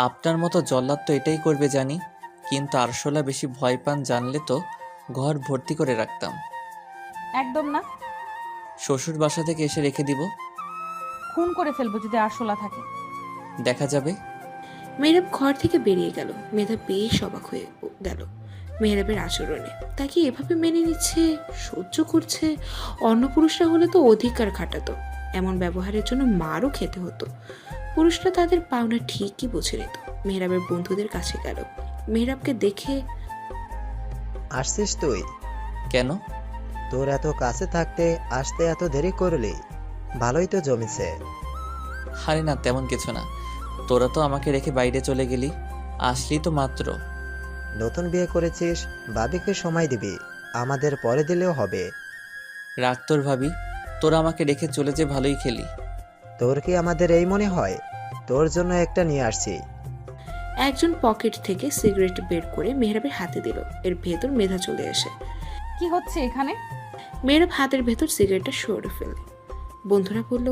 আপনার মতো জল্লাদ তো এটাই করবে জানি, কিন্তু আরশোলা বেশি ভয় পান জানলে তো ঘর ভর্তি করে রাখতাম। একদম না, শ্বশুর বাসা থেকে এসে রেখে দিব। খুন করে ফেলবো যদি আরশোলা থাকে। দেখা যাবে। মেহরাব ঘর থেকে বেরিয়ে গেল। মেধা বেশ অবাক হয়ে গেল মেহরাবের আচরণে। তাকে এভাবে মেনে নিচ্ছে, সহ্য করছে। অন্য পুরুষরা হলে তো অধিকার খাটাতো, এমন ব্যবহারের জন্য মারও খেতে হতো। পুরুষরা তাদের পাওনা ঠিকই বুঝে নিত। মেহরাবের বন্ধুদের কাছে গেল। মেহরাবকে দেখে, আসছিস তুই? কেন? তোর এত কাছে থাকতে আসতে এত দেরি করলি? ভালোই তো জমেছে। হারে না, তেমন কিছু না। তোরা তো আমাকে রেখে বাইরে চলে গেলি, আসলি তো মাত্র। নতুন বিয়ে করেছিস, ভাবিকে সময় দিবি, আমাদের পরে দিলেও হবে। রাগ তোর ভাবি, তোরা আমাকে রেখে চলে যে ভালোই খেলি। তোর কি আমাদের এই মনে হয়? তোর জন্য একটা নিয়ে আসছি। একজন পকেট থেকে সিগারেট বের করে মেহরাবের হাতে দিল। এর ভেতর মেধা চলে আসে। কি হচ্ছে এখানে? মেহরাব হাতের ভেতর সিগারেটটা সরে ফেলে। বন্ধুরা বলল,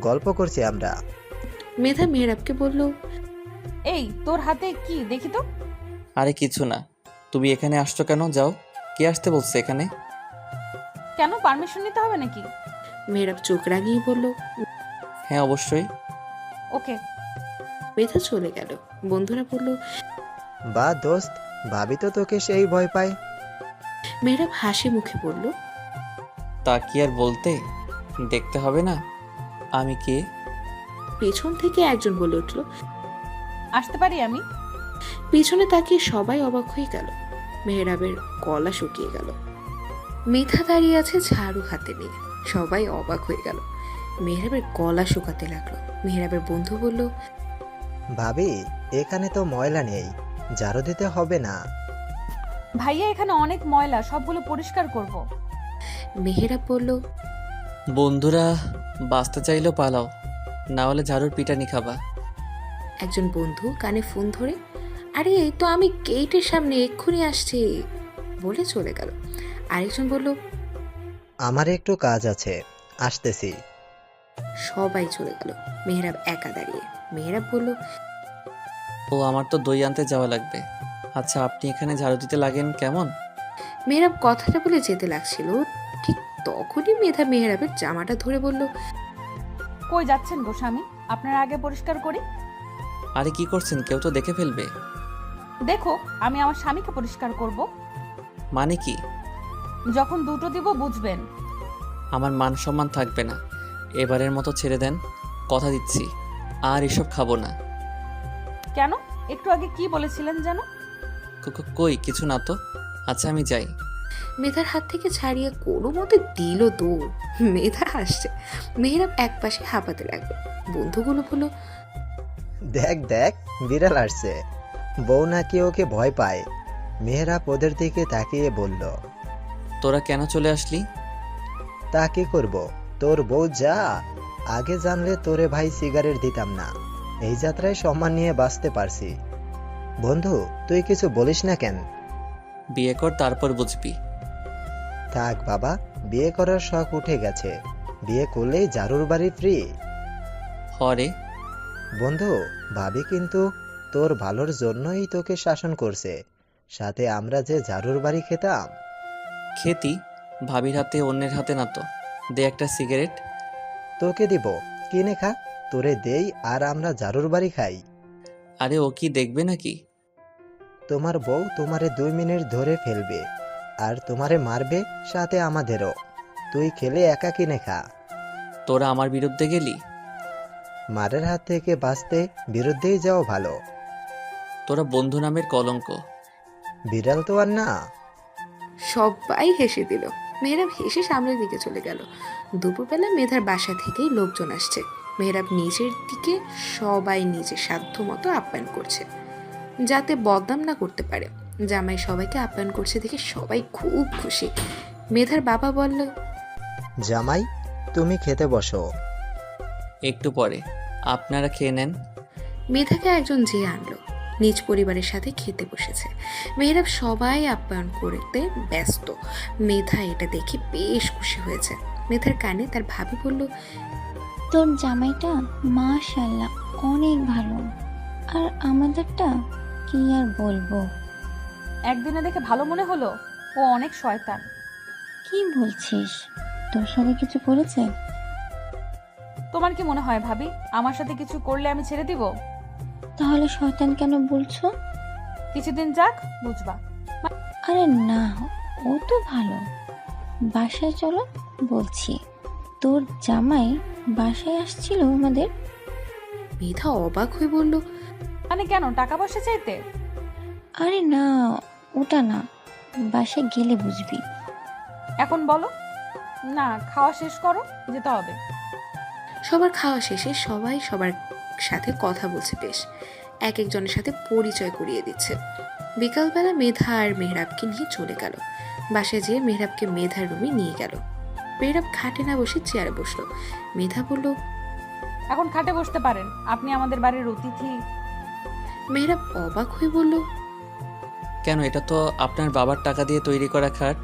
গল্প করছি আমরা। মেধা মেহরাবকে বলল, এই তোর হাতে কি দেখি তো। আরে কিছু না, তুমি এখানে আসছো কেন? যাও। কে আসতে বলছে এখানে? কেন, পারমিশন নিতে হবে নাকি? মেহরাব চোখ রাগিয়ে বলল। হ্যাঁ অবশ্যই। ওকে। মেধা চলে গেল। বন্ধুরা বলল, বা দোস্ত, ভাবি তো তোকে সেই ভয় পায়। মেহরাব হাসি মুখে বলল, তা কি আর বলতে, দেখতে হবে না আমি কে? পেছন থেকে একজন বলে উঠল। আসতে পারি আমি? পিছনে তাকিয়ে সবাই অবাক হয়ে গেল। মেহরাবের গলা শুকিয়ে গেল। মেধা দাঁড়িয়ে আছে ঝাড়ু হাতে নিয়ে। সবাই অবাক হয়ে গেল। মেহরাবের গলা শুকাতে লাগলো। মেহরাবের বন্ধু বলল, ভাবি, এখানে তো ময়লা নেই, ঝাড়ু দিতে হবে না। ভাইয়া এখানে অনেক ময়লা, সবগুলো পরিষ্কার করব। মেহরাব বলল, বন্ধুরা বাঁচতে চাইলেও পালাও, না হলে ঝাড়ুর পিটানি খাবা। একজন বন্ধু কানে ফোন ধরে, আরে এই তো আমি গেটের সামনে, এক্ষুনি আসছি বলে চলে গেল। আরেকজন বলল, আমার একটু কাজ আছে, আসতেছি। সবাই চলে গেল। মেহরাব একা দাঁড়িয়ে। মেহরাব বলল, ও আমার তো দই আনতে যাওয়া লাগবে। আচ্ছা আপনি এখানে ঝাড়ু দিতে লাগেন কেমন? মেহরাব কথাটা বলে যেতে লাগছিল, ঠিক তখনই মেধা মেহরাবের জামাটা ধরে বলল, কই যাচ্ছেন গো স্বামী? আপনার আগে পরিষ্কার করি। আরে কি করছেন, কেউ তো দেখে ফেলবে। দেখো, আমি আমার স্বামীকে পরিষ্কার করব। মানে কি? যখন দুটো দিব বুঝবেন। আমার মান সম্মান থাকবে না, এবারের মতো ছেড়ে দেন, কথা দিচ্ছি। আর এসব খাবো না। কেন? একটু আগে কি বলেছিলেন যেন? কই কিছু না তো। আচ্ছা আমি যাই। মেধার হাত থেকে ছাড়িয়ে কোনো মতে দিল দৌড়। মেধা হাসছে। মেহরাব এক পাশে হাঁপাতে লাগলো। বন্ধুগুলো বলল, দেখ দেখ, বিড়াল আসছে। বউ নাকি ওকে ভয় পায়। মেয়েরা ওদের দিকে তাকিয়ে বলল, তোরা কেন চলে আসলি? তা কি করব, তোর বউ যা। আগে জানলে তোরে ভাই সিগারেট দিতাম না। এই যাত্রায় সম্মান নিয়ে বাঁচতে পারছি। বন্ধু, তুই কিছু বলিস না কেন? বিয়ে কর, তারপর বুঝবি। থাক বাবা, বিয়ে করার শখ উঠে গেছে। বিয়ে করলেই জারুর বাড়ি ফ্রি। হরে বন্ধু, ভাবি কিন্তু তোর ভালোর জন্যই তোকে শাসন করছে। সাথে আমরা যে জারুর বাড়ি খেতাম। খেতি, ভাবির হাতে অন্যের হাতে না তো। দে একটা সিগারেট। তোকে দিব, কিনে খা। তোরে দেই আর আমরা জারুর বাড়ি খাই। আরে ও কি দেখবে নাকি? তোমার বউ তোমারে 2 মিনিট ধরে ফেলবে, আর তোমারে মারবে, সাথে আমাদেরও। তুই খেলে একা কিনে খা। তোরা আমার বিরুদ্ধে গেলি? মারের হাত থেকে বাঁচতে বিরুদ্ধেই যাও ভালো। তোরা বন্ধু নামের কলঙ্ক। বিড়াল তো আর না। সবাই হেসে দিল। মেহরাব হেসে সামনের দিকে চলে গেল। দুপুরবেলা মেধার বাসা থেকেই লোকজন আসছে। মেহরাব নিজের দিকে সবাই নিজের সাধ্য মতো আপ্যায়ন করছে, যাতে বদনাম না করতে পারে। জামাই সবাইকে আপ্যায়ন করছে দেখে সবাই খুব খুশি। মেধার বাবা বলল, জামাই, তুমি খেতে বসো। একটু পরে। আপনারা খেয়ে নেন। মেধাকে একজন যেয়ে আনলো। নিজ পরিবারের সাথে খেতে বসেছে। মেহরাব সবাই আপ্যায়ন করতে ব্যস্ত। মেধা এটা দেখে বেশ খুশি হয়েছে। মেধার কানে তার ভাবি বলল, তোর জামাইটা মাশাআল্লাহ অনেক ভালো, আর আমাদেরটা কি আর বলবো। একদিনে দেখে ভালো মনে হলো ও অনেক শয়তান। কি বলছিস? তোর সাথে কিছু করেছে? তোমার কি মনে হয় ভাবি আমার সাথে কিছু করলে আমি ছেড়ে দিব? তাহলে শয়তান কেন বলছো? কিছুদিন যাক বুঝবা। আরে না, ও তো ভালো। বাসায় চলো বলছি। তোর জামাই বাসায় আসছিল আমাদের। মেধা অবাক হয়ে বলল, মানে কেন, টাকা পয়সা চাইতে? আরে না, ওটা না, বাসায় গেলে বুঝবি। এখন বলো না, খাওয়া শেষ করো, যেতে হবে। সবার খাওয়া শেষে সবাই সবার সাথে কথা বলছে বেশ। এক একজনের সাথে পরিচয় করিয়ে দিচ্ছে। বিকালবেলা মেধা আর মেহরাবকে নিয়ে চলে গেল। বাসায় যেয়ে মেহরাবকে মেধার রুমে নিয়ে গেল। মেহরাব খাটে না বসে চেয়ারে বসলো। মেধা বলল, এখন খাটে বসতে পারেন, আপনি আমাদের বাড়ির অতিথি। মেহরাব অবাক হয়ে বলল, কেন, এটা তো আপনার বাবার টাকা দিয়ে তৈরি করা খাট।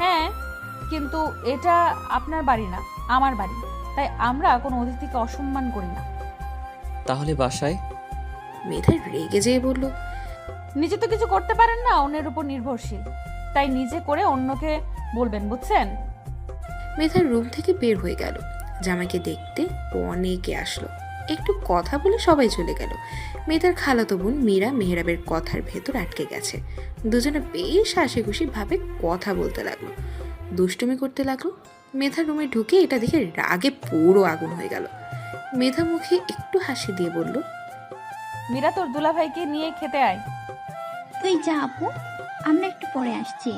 হ্যাঁ, কিন্তু এটা আপনার বাড়ি না, আমার বাড়ি, তাই আমরা কোনো অতিথিকে অসম্মান করি না। তাহলে বাসায়? মেধা রেগে যেয়ে বলল, নিজে তো কিছু করতে পারেন না, অন্যের উপর নির্ভরশীল, তাই নিজে করে অন্যকে বলবেন, বুঝছেন? মেধার রুম থেকে বের হয়ে গেল। জামাইকে দেখতে অনেকে আসলো। একটু কথা বলে সবাই চলে গেল। মেধার খালাতো বোন মীরা মেহরাবের কথার ভেতর আটকে গেছে। দুজনে বেশ হাসি খুশি ভাবে কথা বলতে লাগলো, দুষ্টুমি করতে লাগলো। মেধার রুমে ঢুকে এটা দেখে রাগে পুরো আগুন হয়ে গেল। মেধা মুখে একটু হাসি দিয়ে বলল, মীরা, তোর দুলাভাইকে নিয়ে খেতে আয়। তুই যা আপু, আমরা একটু পরে আসছি।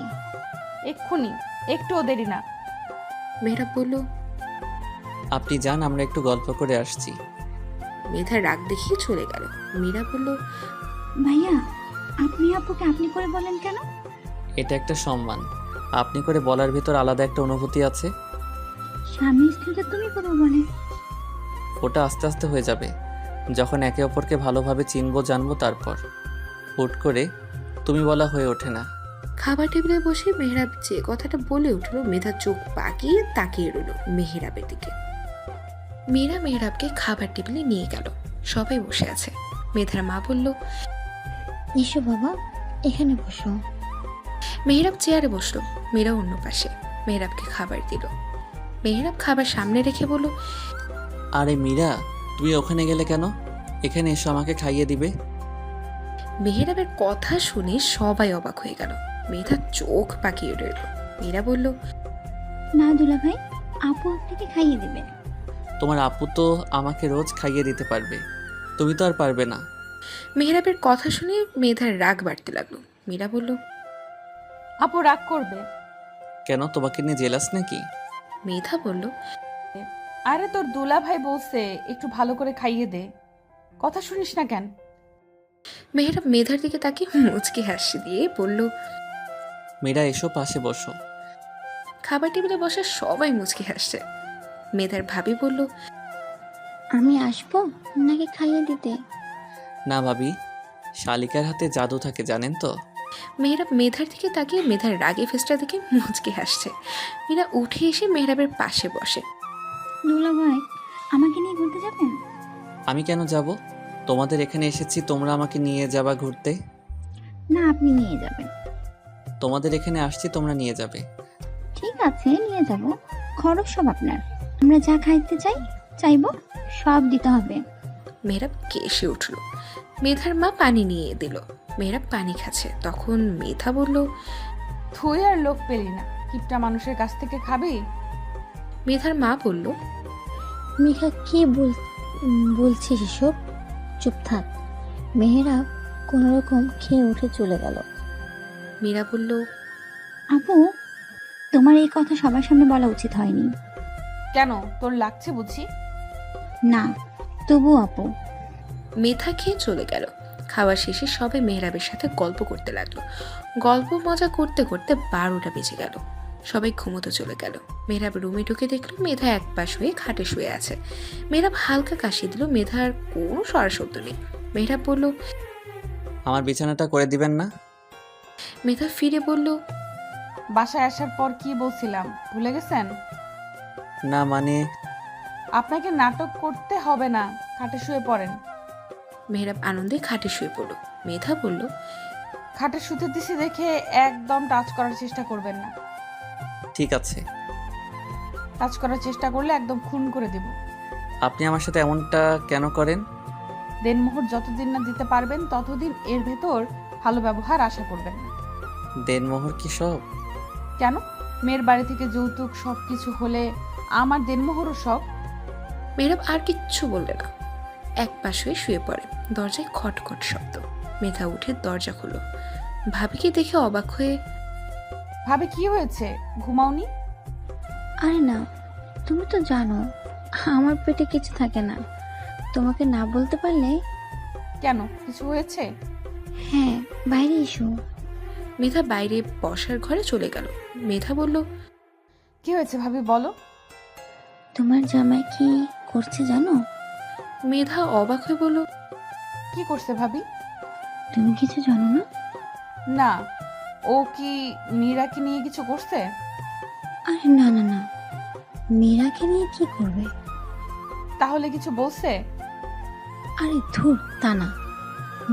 এক্ষুনি, একটুও দেরি না। মেহরাব বলল, আপনি যান, আমরা একটু গল্প করে আসছি। মেধা রাগ দেখিয়ে চলে গেল। মীরা বলল, ভাইয়া, আপনি আপুকে আপনি করে বলেন কেন? এটা একটা সম্মান। আপনি করে বলার ভিতর আলাদা একটা অনুভূতি আছে। স্বামী স্ত্রীকে তুমি করে বলে। ওটা আস্তে আস্তে হয়ে যাবে, যখন একে অপরকে ভালোভাবে চিনবো জানবো, তারপর। হুট করে তুমি বলা হয়ে ওঠে না। খাবার টেবিলে বসে মেহরাব যে কথাটা বলে উঠলো, মেধা চোখ পাকিয়ে তাকিয়ে রইল মেহরাবের দিকে। মীরা মেহরাবকে খাবার টেবিলে নিয়ে গেল। সবাই বসে আছে। মেধার মা বলল, এসো বাবা, এখানে বসো। মেহরাব চেয়ারে বসলো। মীরা অন্য পাশে। মেহরাবকে খাবার দিল। মেহরাব খাবার সামনে রেখে বলল, আরে মীরা, তুমি ওখানে গেলে কেন? এখানে এসো, আমাকে খাইয়ে দিবে। মেহরাবের কথা শুনে সবাই অবাক হয়ে গেল। মেধা চোখ পাকিয়ে রইল। মীরা বলল, না দুলা ভাই, আপু আপনাকে খাইয়ে দেবে। তোমার আপু তো আমাকে রোজ খাইয়ে দিতে পারবে, তুমি তো আর পারবে না। মেহরাবের কথা শুনে মেধার রাগ বাড়তে লাগলো। মীরা বলল, আপু রাগ করবে কেন, তোমাকে নিয়ে জেলাস নাকি? মেধা বলল, আরে তোর দুলাভাই বলছে একটু ভালো করে খাইয়ে দে, কথা শুনিস না কেন? মেহরাব মেধার দিকে তাকিয়ে মুচকি হাসি দিয়ে বলল, মীরা এসো, পাশে বসো। খাবার টেবিলে বসে সবাই মুচকি হাসছে। মেধার ভাবি বলল, আমি আসবো নাকি খাইয়ে দিতে? না ভাবি, শালিকার হাতে জাদু থাকে, জানেন তো। মেহরাব মেধার দিকে তাকিয়ে মেধার রাগে ফেসটা দেখে মুচকি হাসছে। মীরা উঠে এসে মেহরাবের পাশে বসে। দুলা ভাই, আমাকে নিয়ে ঘুরতে যাবেন? আমি কেন যাব? তোমাদের এখানে এসেছি, তোমরা আমাকে নিয়ে যাবা ঘুরতে? না, আপনি নিয়ে যাবেন। তোমাদের এখানে আসছি, তোমরা নিয়ে যাবে। ঠিক আছে, নিয়ে যাব। খরচ সব আপনার। আমরা যা খাইতে চাইবো সব দিতে হবে। মেহরাব কেসে উঠল। মেধার মা পানি নিয়ে দিল। মেহরাব পানি খাচ্ছে। তখন মেধা বলল, থুই আর লোক পেলি না, কিপটা মানুষের কাছ থেকে খাবি? মেধার মা বলল, মেঘা কি বলছিস এসব? চুপ থাক। মেহেরাব কোনো রকম খেয়ে উঠে চলে গেল। মীরা বলল, আপু, তোমার এই কথা সবার সামনে বলা উচিত হয়নি। কেন, তোর লাগছে বুঝি? না, তবু আপু। মেধা খেয়ে চলে গেল। খাওয়া শেষে সবাই মেহরাবের সাথে গল্প করতে লাগলো। গল্প মজা করতে করতে 12টা বেজে গেল। সবাই ঘুমোতে চলে গেল। মেহরাব রুমে ঢুকে দেখলো মেধা এক পাশ হয়ে খাটে শুয়ে আছে। মেহরাব হালকা কাশি দিল। মেধার কোনো সারা শব্দ নেই। মেহরাব বলল, আমার বিছানাটা করে দিবেন না? মেধা ফিরে বলল, বাসায় আসার পর কি বলছিলাম ভুলে গেছেন? না মানে, আপনাকে নাটক করতে হবে না, খাটে শুয়ে পড়েন। মেহরাব আনন্দে খাটে শুয়ে পড়ল। মেধা বলল, খাটে শুতে দিছি দেখে একদম টাচ করার চেষ্টা করবেন না। ঠিক আছে। টাচ করার চেষ্টা করলে একদম খুন করে দেব। আপনি আমার সাথে এমনটা কেন করেন? দেনমোহর যতদিন না দিতে পারবেন ততদিন এর ভেতর ভালো ব্যবহার আশা করবেন না। দেনমোহর কি সব? কেন, মেয়ের বাড়ি থেকে যৌতুক সব কিছু হলে আমার দেনমোহরও সব। মেহরাব আর কিচ্ছু বললে না। এক পাশ হয়ে শুয়ে পড়ে। দরজায় খটখট শব্দ। মেধা উঠে দরজা খুলল। ভাবিকে দেখে অবাক হয়ে, ভাবে কি হয়েছে, ঘুমাওনি? আরে না, তুমি তো জানো আমার পেটে কিছু থাকে না। তোমাকে না বলতে পারলে। কেন, কিছু হয়েছে? হ্যাঁ, বাইরে এসো। মেধা বাইরে বসার ঘরে চলে গেল। মেধা বলল, কি হয়েছে ভাবি, বলো। তোমার জামাই কি করছে জানো? মেধা অবাক হয়ে বলল, কি করছে ভাবি? তুমি কিছু জানো না? না, ও কি মীরাকে নিয়ে কিছু করছে? আরে না না না, মীরাকে নিয়ে কি করবে? তাহলে কিছু বলছে? আরে ধুর, তা না।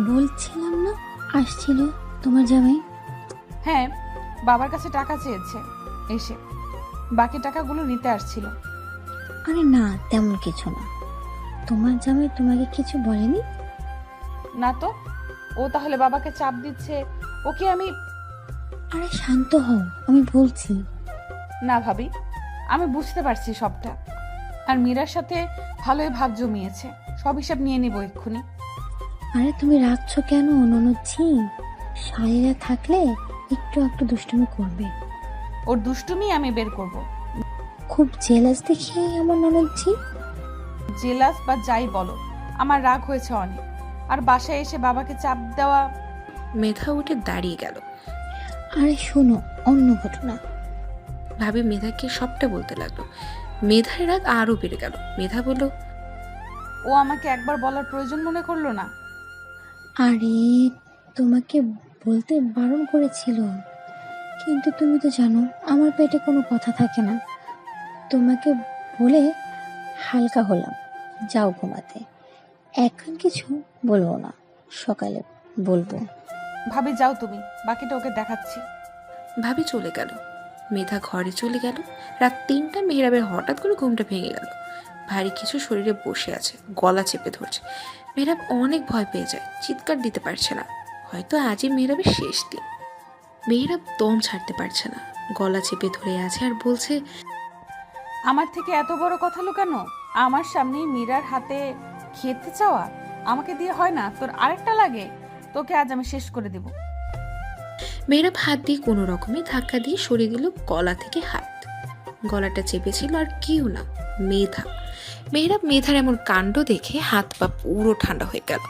বলছিলাম না, আসছিল তোমার জামাই। হ্যাঁ, বাবার কাছে টাকা চেয়েছে, এসে বাকি টাকাগুলো নিতে আসছিল। আরে না, তেমন কিছু না। তোমার জামাই তোমাকে কিছু বলেনি? না তো। ও তাহলে বাবাকে চাপ দিচ্ছে, ওকে আমি। আরে শান্ত হও, আমি বলছি। না ভাবি, আমি বুঝতে পারছি সবটা। আর মীরার সাথে ভালোই ভাব জমিয়েছে, সব হিসাব নিয়ে নিব এক্ষুনি। আরে তুমি রাখছো কেন ননদজি? শালীরা থাকলে একটু একটু দুষ্টুমি করবে। ওর দুষ্টুমি আমি বের করব। খুব জেলাস দেখে আমার ননদজি। জেলাস বা যাই বলো, আমার রাগ হয়েছে অনেক। আর বাসায় এসে বাবাকে চাপ দেওয়া। মেধা উঠে দাঁড়িয়ে গেল। আরে শোনো, অন্য ঘটনা। ভাবি মেধাকে সবটা বলতে লাগলো। মেধার রাগ আরো বেড়ে গেল। মেধা বলল, ও আমাকে একবার বলার প্রয়োজন মনে করলো না। আরে তোমাকে বলতে বারণ করেছিল, কিন্তু তুমি তো জানো আমার পেটে কোনো কথা থাকে না। তোমাকে বলে হালকা হলাম, যাও ঘুমাতে। এখন কিছু বলবো না, সকালে বলবো। ভাবি যাও তুমি, বাকিটা ওকে দেখাচ্ছি। ভাবি চলে গেল। মেধা ঘরে চলে গেল। রাত 3টা মেহরাবের হঠাৎ করে ঘুমটা ভেঙে গেল। ভারী কিছু শরীরে বসে আছে, গলা চেপে ধরছে। মেহরাব অনেক ভয় পেয়ে যায়, চিৎকার দিতে পারছে না। হয়তো আজই মেহরাবের শেষ দিন। মেহরাব দম ছাড়তে পারছে না, গলা চেপে ধরে আছে আর বলছে, আমার থেকে এত বড় কথা লুকানো? আমার সামনেই মীরার হাতে খেতে চাওয়া? আমাকে দিয়ে হয় না, তোর আরেকটা লাগে? তোকে আজ আমি শেষ করে দিব। মেহরাব হাত দিয়ে কোনো রকমে ধাক্কা দিয়ে সরিয়ে দিল গলা থেকে হাত। গলাটা চেপেছিল আর কেউ না, মেধা। মেহরাব মেধার এমন কাণ্ড দেখে হাত পা পুরো ঠান্ডা হয়ে গেল।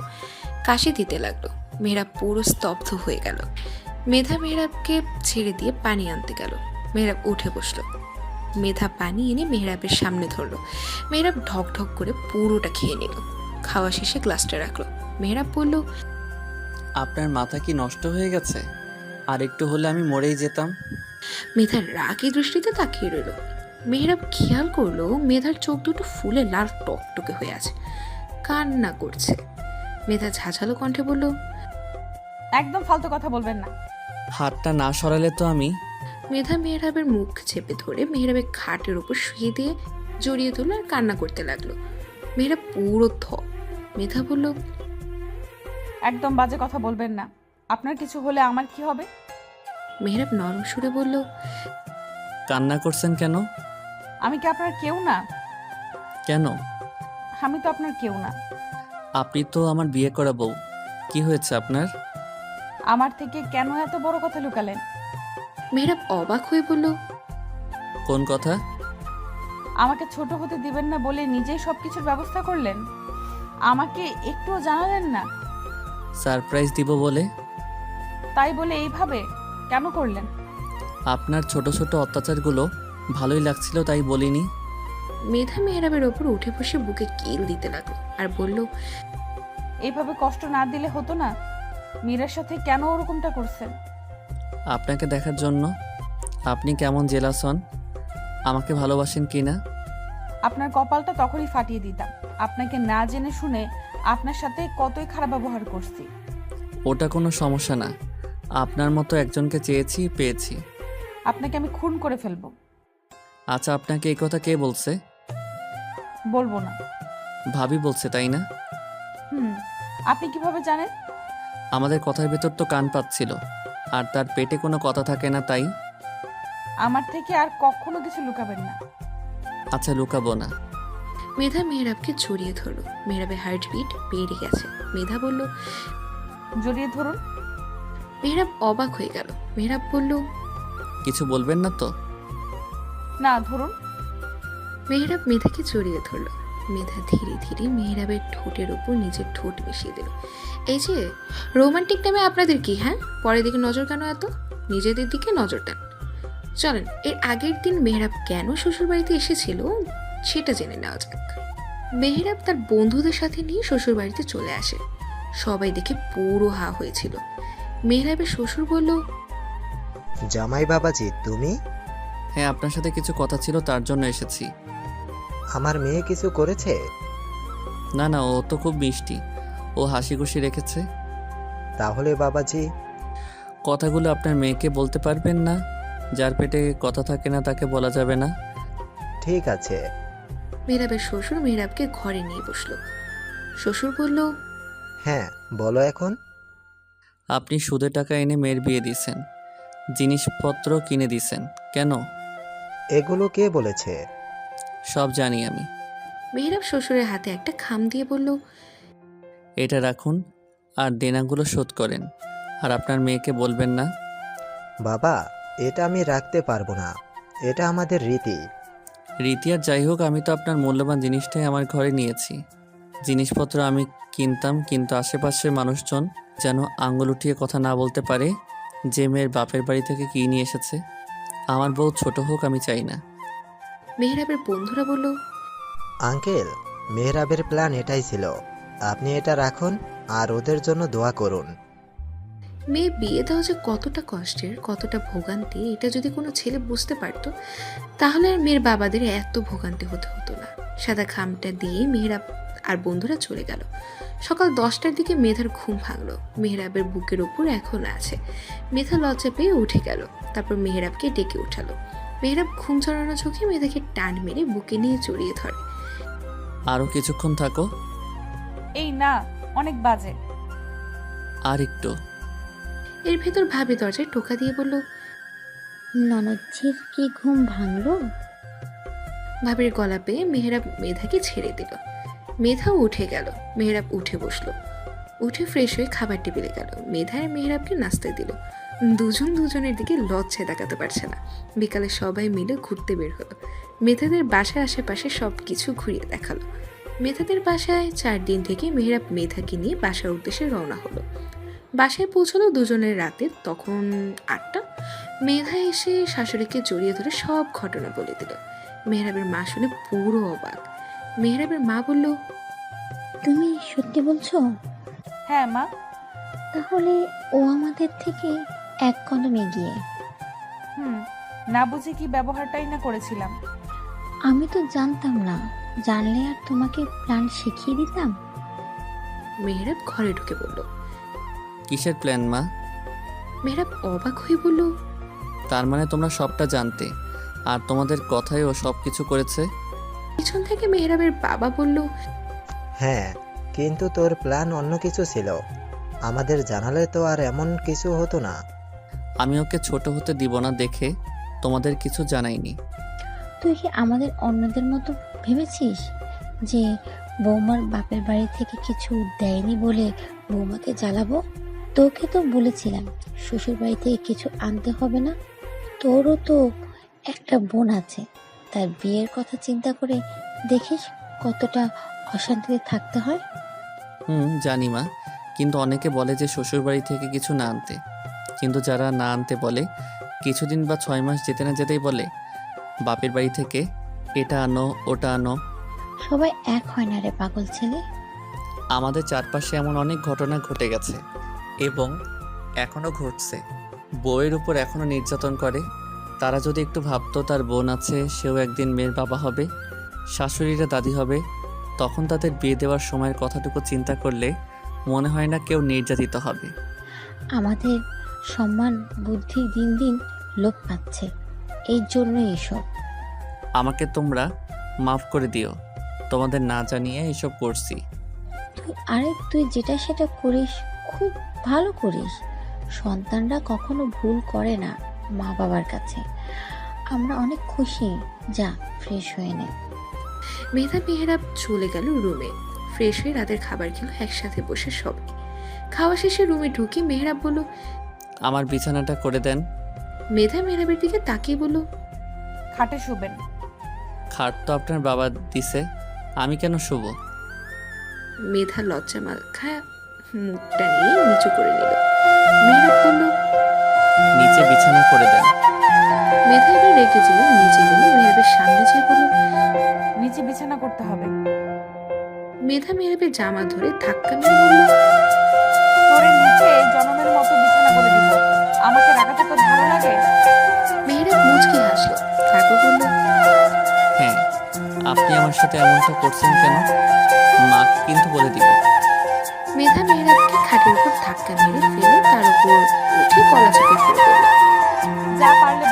কাশি দিতে লাগলো। মেহরাব পুরো স্তব্ধ হয়ে গেল। মেধা মেহরাবকে ছেড়ে দিয়ে পানি আনতে গেল। মেহরাব উঠে বসলো। মেধা পানি এনে মেহরাবের সামনে ধরলো। মেহরাব ঢক ঢক করে পুরোটা খেয়ে নিল। খাওয়া শেষে গ্লাসটা রাখলো। মেহরাব বলল, আপনার মাথা কি নষ্ট হয়ে গেছে? আর একটু হলে আমি মরেই যেতাম। মেধার রাগী দৃষ্টিতে তাকিয়ে রইল। মেহরাব খেয়াল করলো মেধার চোখ দুটো ফুলে লাল টকটকে হয়ে আছে, কান্না করছে। মেধা ঝাঝালো কণ্ঠে বলল, একদম ফালতু কথা বলবেন না। হাতটা না সরালে তো আমি। মেধা মেহরাবের মুখ চেপে ধরে মেহরাবের খাটের উপর শুয়ে দিয়ে জড়িয়ে ধরলো আর কান্না করতে লাগলো। মেহরাব পুরো থ। মেধা বলল, একদম বাজে কথা বলবেন না। আপনার কিছু হলে আমার কি হবে? মেহরাব নরম সুরে বলল, কান্না করছেন কেন? আমি কি আপনার কেউ না? কেন? আমি তো আপনার কেউ না। আপনি তো আমার বিয়ে করা বউ। কি হয়েছে আপনার? আমার থেকে কেন এত বড় কথা লুকালেন? মেহরাব অবাক হয়ে বলল, কোন কথা? আমাকে ছোট হতে দিবেন না বলে নিজেই সবকিছুর ব্যবস্থা করলেন, আমাকে একটুও জানালেন না। সারপ্রাইজ দিব বলে? তাই বলে এইভাবে কেন করলেন? আপনার ছোট ছোট অত্যাচারগুলো ভালোই লাগছিল তাই বলিনি। মেধা মেহরাবের ওপর উঠে বসে বুকে কিল দিতে লাগলো আর বলল, এইভাবে কষ্ট না দিলে হতো না? মীরার সাথে কেন ওরকমটা করছেন? আপনাকে দেখার জন্য। আপনি কেমন জেলাস হন, আমাকে ভালোবাসেন কি না। আপনার কপালটা তখনই ফাটিয়ে দিতাম। আপনাকে না জেনে শুনে আপনার সাথে কতই খারাপ ব্যবহার করছি। ওটা কোনো সমস্যা না, আপনার মতো একজনকে চেয়েছি, পেয়েছি। আপনাকে আমি খুন করে ফেলবো। আচ্ছা, আপনাকে এই কথা কে বলছে? বলবো না। ভাবি বলছে, তাই না? হুম, আপনি কিভাবে জানেন? আমাদের কথার ভেতর তো কান পাচ্ছিল, আর তার পেটে কোনো কথা থাকে না তাই। আমার থেকে আর কখনো কিছু লুকাবেন না। আচ্ছা, লুকাবো না। মেধা মেহরাবকে জড়িয়ে ধরলো। মেহরাবের হার্টবিট বেড়ে গেছে। মেধা বলল, জড়িয়ে ধরুন। মেহরাব অবাক হয়ে গেল। মেহরাব বলল, কিছু বলবেন না তো? না, ধরুন। মেহরাব মেধাকে জড়িয়ে ধরলো। মেধা ধীরে ধীরে মেহরাবের ঠোঁটের উপর নিজের ঠোঁট মিশিয়ে দিল। এই যে রোমান্টিক টাইমে আপনাদের কি, হ্যাঁ? পরের দিকে নজর কেন এত? নিজেদের দিকে নজর দেন। চলেন, এর আগের দিন মেহরাব কেন শ্বশুরবাড়িতে এসেছিল সেটা জেনে নেওয়া যাক। মেহরাব তার বন্ধুদের সাথে নিয়ে শ্বশুরবাড়িতে চলে আসে। সবাই দেখে পুরো হা হয়েছিল। মেহরাবের শ্বশুর বলল, জামাই বাবাজি, তুমি? হ্যাঁ, আপনার সাথে কিছু কথা ছিল, তার জন্য এসেছি। আমার মেয়ে কিছু করেছে? না না, ও তো খুব মিষ্টি, ও হাসি খুশি রেখেছে। তাহলে বাবাজি, কথাগুলো আপনার মেয়েকে বলতে পারবেন না? যার পেটে কথা থাকে না তাকে বলা যাবে না। ঠিক আছে। মেহরাবের শ্বশুর মেহরাবকে ঘরে নিয়ে বসলো। শ্বশুর বলল, হ্যাঁ, বলো এখন। আপনি সুদে টাকা এনে মেয়ের বিয়ে দিয়েছেন, জিনিসপত্র কিনে দিয়েছেন, কেন? এগুলো কে বলেছে? সব জানি আমি। মেহরাব শ্বশুরের হাতে একটা খাম দিয়ে বলল, এটা রাখুন আর দেনাগুলো শোধ করেন, আর আপনার মেয়েকে বলবেন না। বাবা, এটা আমি রাখতে পারবো না, এটা আমাদের রীতি। রীতি আর যাই হোক, আমি তো আপনার মূল্যবান জিনিসটাই আমার ঘরে নিয়েছি। জিনিসপত্র আমি কিনতাম, কিন্তু আশেপাশের মানুষজন যেন আঙুল উঠিয়ে কথা না বলতে পারে যে মেয়ের বাপের বাড়ি থেকে কী নিয়ে এসেছে। আমার বউ ছোট হোক, আমি চাই না। মেহরাবের বন্ধুরা বলল, আঙ্কেল, মেহরাবের প্ল্যান এটাই ছিল। আপনি এটা রাখুন আর ওদের জন্য দোয়া করুন। মেয়ে বিয়ে দেওয়া যে কতটা কষ্টের, কতটা ভোগান্তি, এটা যদি কোনো ছেলে বুঝতে পারতো তাহলে আর মেয়ের বাবাদের এত ভোগান্তি হতে হতো না। সাদা খামটা দিয়ে মেহরাব আর বন্ধুরা চলে গেল। সকাল 10টার দিকে মেধার ঘুম ভাঙলো। মেহরাবের বুকের ওপর এখন আছে। মেধা লজ্জা পেয়ে উঠে গেল। তারপর মেহরাবকে ডেকে উঠালো। মেহরাব ঘুম চড়ানো চোখে মেধাকে টান মেরে বুকে নিয়ে জড়িয়ে ধরে। আরও কিছুক্ষণ থাকো। এই না, অনেক বাজে। আর একটু। এর ভেতর ভাবি দরজায় টোকা দিয়ে বলল, ননদজির কি ঘুম ভাঙলো? ভাবির গলা পেয়ে মেহরাব মেধাকে ছেড়ে দিল। মেধাও উঠে গেল। মেহরাব উঠে বসলো। উঠে ফ্রেশ হয়ে খাবার টেবিলে গেল। মেধা আর মেহরাবকে নাস্তা দিল। দুজন দুজনের দিকে লজ্জায় তাকাতে পারছে না। বিকালে সবাই মিলে ঘুরতে বের হলো। মেধাদের বাসার আশেপাশে সব কিছু ঘুরিয়ে দেখালো। মেধাদের বাসায় 4 দিন থেকে মেহরাব মেধাকে নিয়ে বাসার উদ্দেশ্যে রওনা হলো। বাসায় পৌঁছলো দুজনের রাতে, তখন 8টা। মেধা এসে শাশুড়িকে জড়িয়ে ধরে সব ঘটনা বলে দিল। মেহরাবের মা শুনে পুরো অবাক। মেহরাবের মা বলল, তুমি সত্যি বলছো? হ্যাঁ মা। তাহলে ও আমাদের থেকে এক কদম এগিয়ে। না বুঝে কি ব্যবহারটাই না করেছিলাম। আমি তো জানতাম না, জানলে আর তোমাকে প্ল্যান শিখিয়ে দিতাম। মেহরাব ঘরে ঢুকে বলল। কিসের প্ল্যান মা? মেহরাব অবাক হয়ে বলল, তার মানে তোমরা সবটা জানতে, আর তোমাদের কথায় ও সব কিছু করেছে? পিছন থেকে মেহরাবের বাবা বলল, হ্যাঁ, কিন্তু তোর প্ল্যান অন্য কিছু ছিল। আমাদের জানালে তো আর এমন কিছু হতো না। আমি ওকে ছোট হতে দিব না দেখে তোমাদের কিছু জানাইনি। তুই কি আমাদের অন্যদের মতো ভেবেছিস যে বৌমার বাপের বাড়ি থেকে কিছু দেয়নি বলে বৌমাকে জ্বালাবো? তোকে তো বলেছিলাম শ্বশুর বাড়ি থেকে কিছু আনতে হবে না। তোরও তো একটা বোন আছে, তার বিয়ের কথা চিন্তা করে দেখিস কতটা অশান্তিতে থাকতে হয়। জানি মা, কিন্তু অনেকে বলে যে শ্বশুরবাড়ি থেকে কিছু না আনতে, কিন্তু যারা না আনতে বলে কিছুদিন বা 6 মাস যেতে না যেতেই বলে বাপের বাড়ি থেকে এটা আনো ওটা আনো। সবাই এক হয় না রে পাগল ছেলে। আমাদের চারপাশে এমন অনেক ঘটনা ঘটে গেছে এবং এখনও ঘটছে। বউয়ের উপর এখনও নির্যাতন করে। তারা যদি একটু ভাবতো তার বোন আছে, সেও একদিন মেয়ের বাবা হবে, শাশুড়িরা দাদি হবে, তখন তাদের বিয়ে দেওয়ার সময়ের কথাটুকু চিন্তা করলে মনে হয় না কেউ নির্যাতিত হবে। আমাদের সম্মান বুদ্ধি দিন দিন লোপ পাচ্ছে, এই জন্যই এসব। আমাকে তোমরা মাফ করে দিও, তোমাদের না জানিয়ে এসব করছি। তুই যেটা সেটা করিস, খুব ভালো করিস। সন্তানরা কখনো ভুল করে না মা বাবার কাছে। আমরা অনেক খুশি। যা ফ্রেশ হয়ে নে। মেধা মেহরাব চলে গেল রুমে। ফ্রেশ হয়ে রাতের খাবার খেলো একসাথে বসে সবাই। খাওয়া শেষে রুমে ঢুকে মেহরাব বলল, আমার বিছানাটা করে দেন। মেধা মেহরাবের দিকে তাকিয়ে বলল, খাটে শুবেন। খাট তো আপনার বাবা দিছে, আমি কেন শুব? মেধা লজ্জা মাখায় মুখটা নিয়ে নিচু করে নিল। মেহরাব বলল, নিচে বিছানা করে দেন। মেধা এবার রেখে যেয়ে নিচে গেলে মেহরাবের সামনে যেয়ে বলল, নিচে বিছানা করতে হবে। মেধা মেহরাবের জামা ধরে ধাক্কা মেরে বলল, তোরে নিচে জনমের মতো বিছানা করে দিব। আমাকে রাগাতে তোর ভালো লাগে? মেহরাব মুচকি হাসলো। তারপর বলল, হ্যাঁ, আপনি আমার সাথে এমনটা করছেন কেন? মা কিন্তু বলে দিব। মেধা মেহরাবকে খাটের উপর ধাক্কা মেরে ফেলে তার উপর উঠে কলা চেপে ধরে বলল, যা পারলে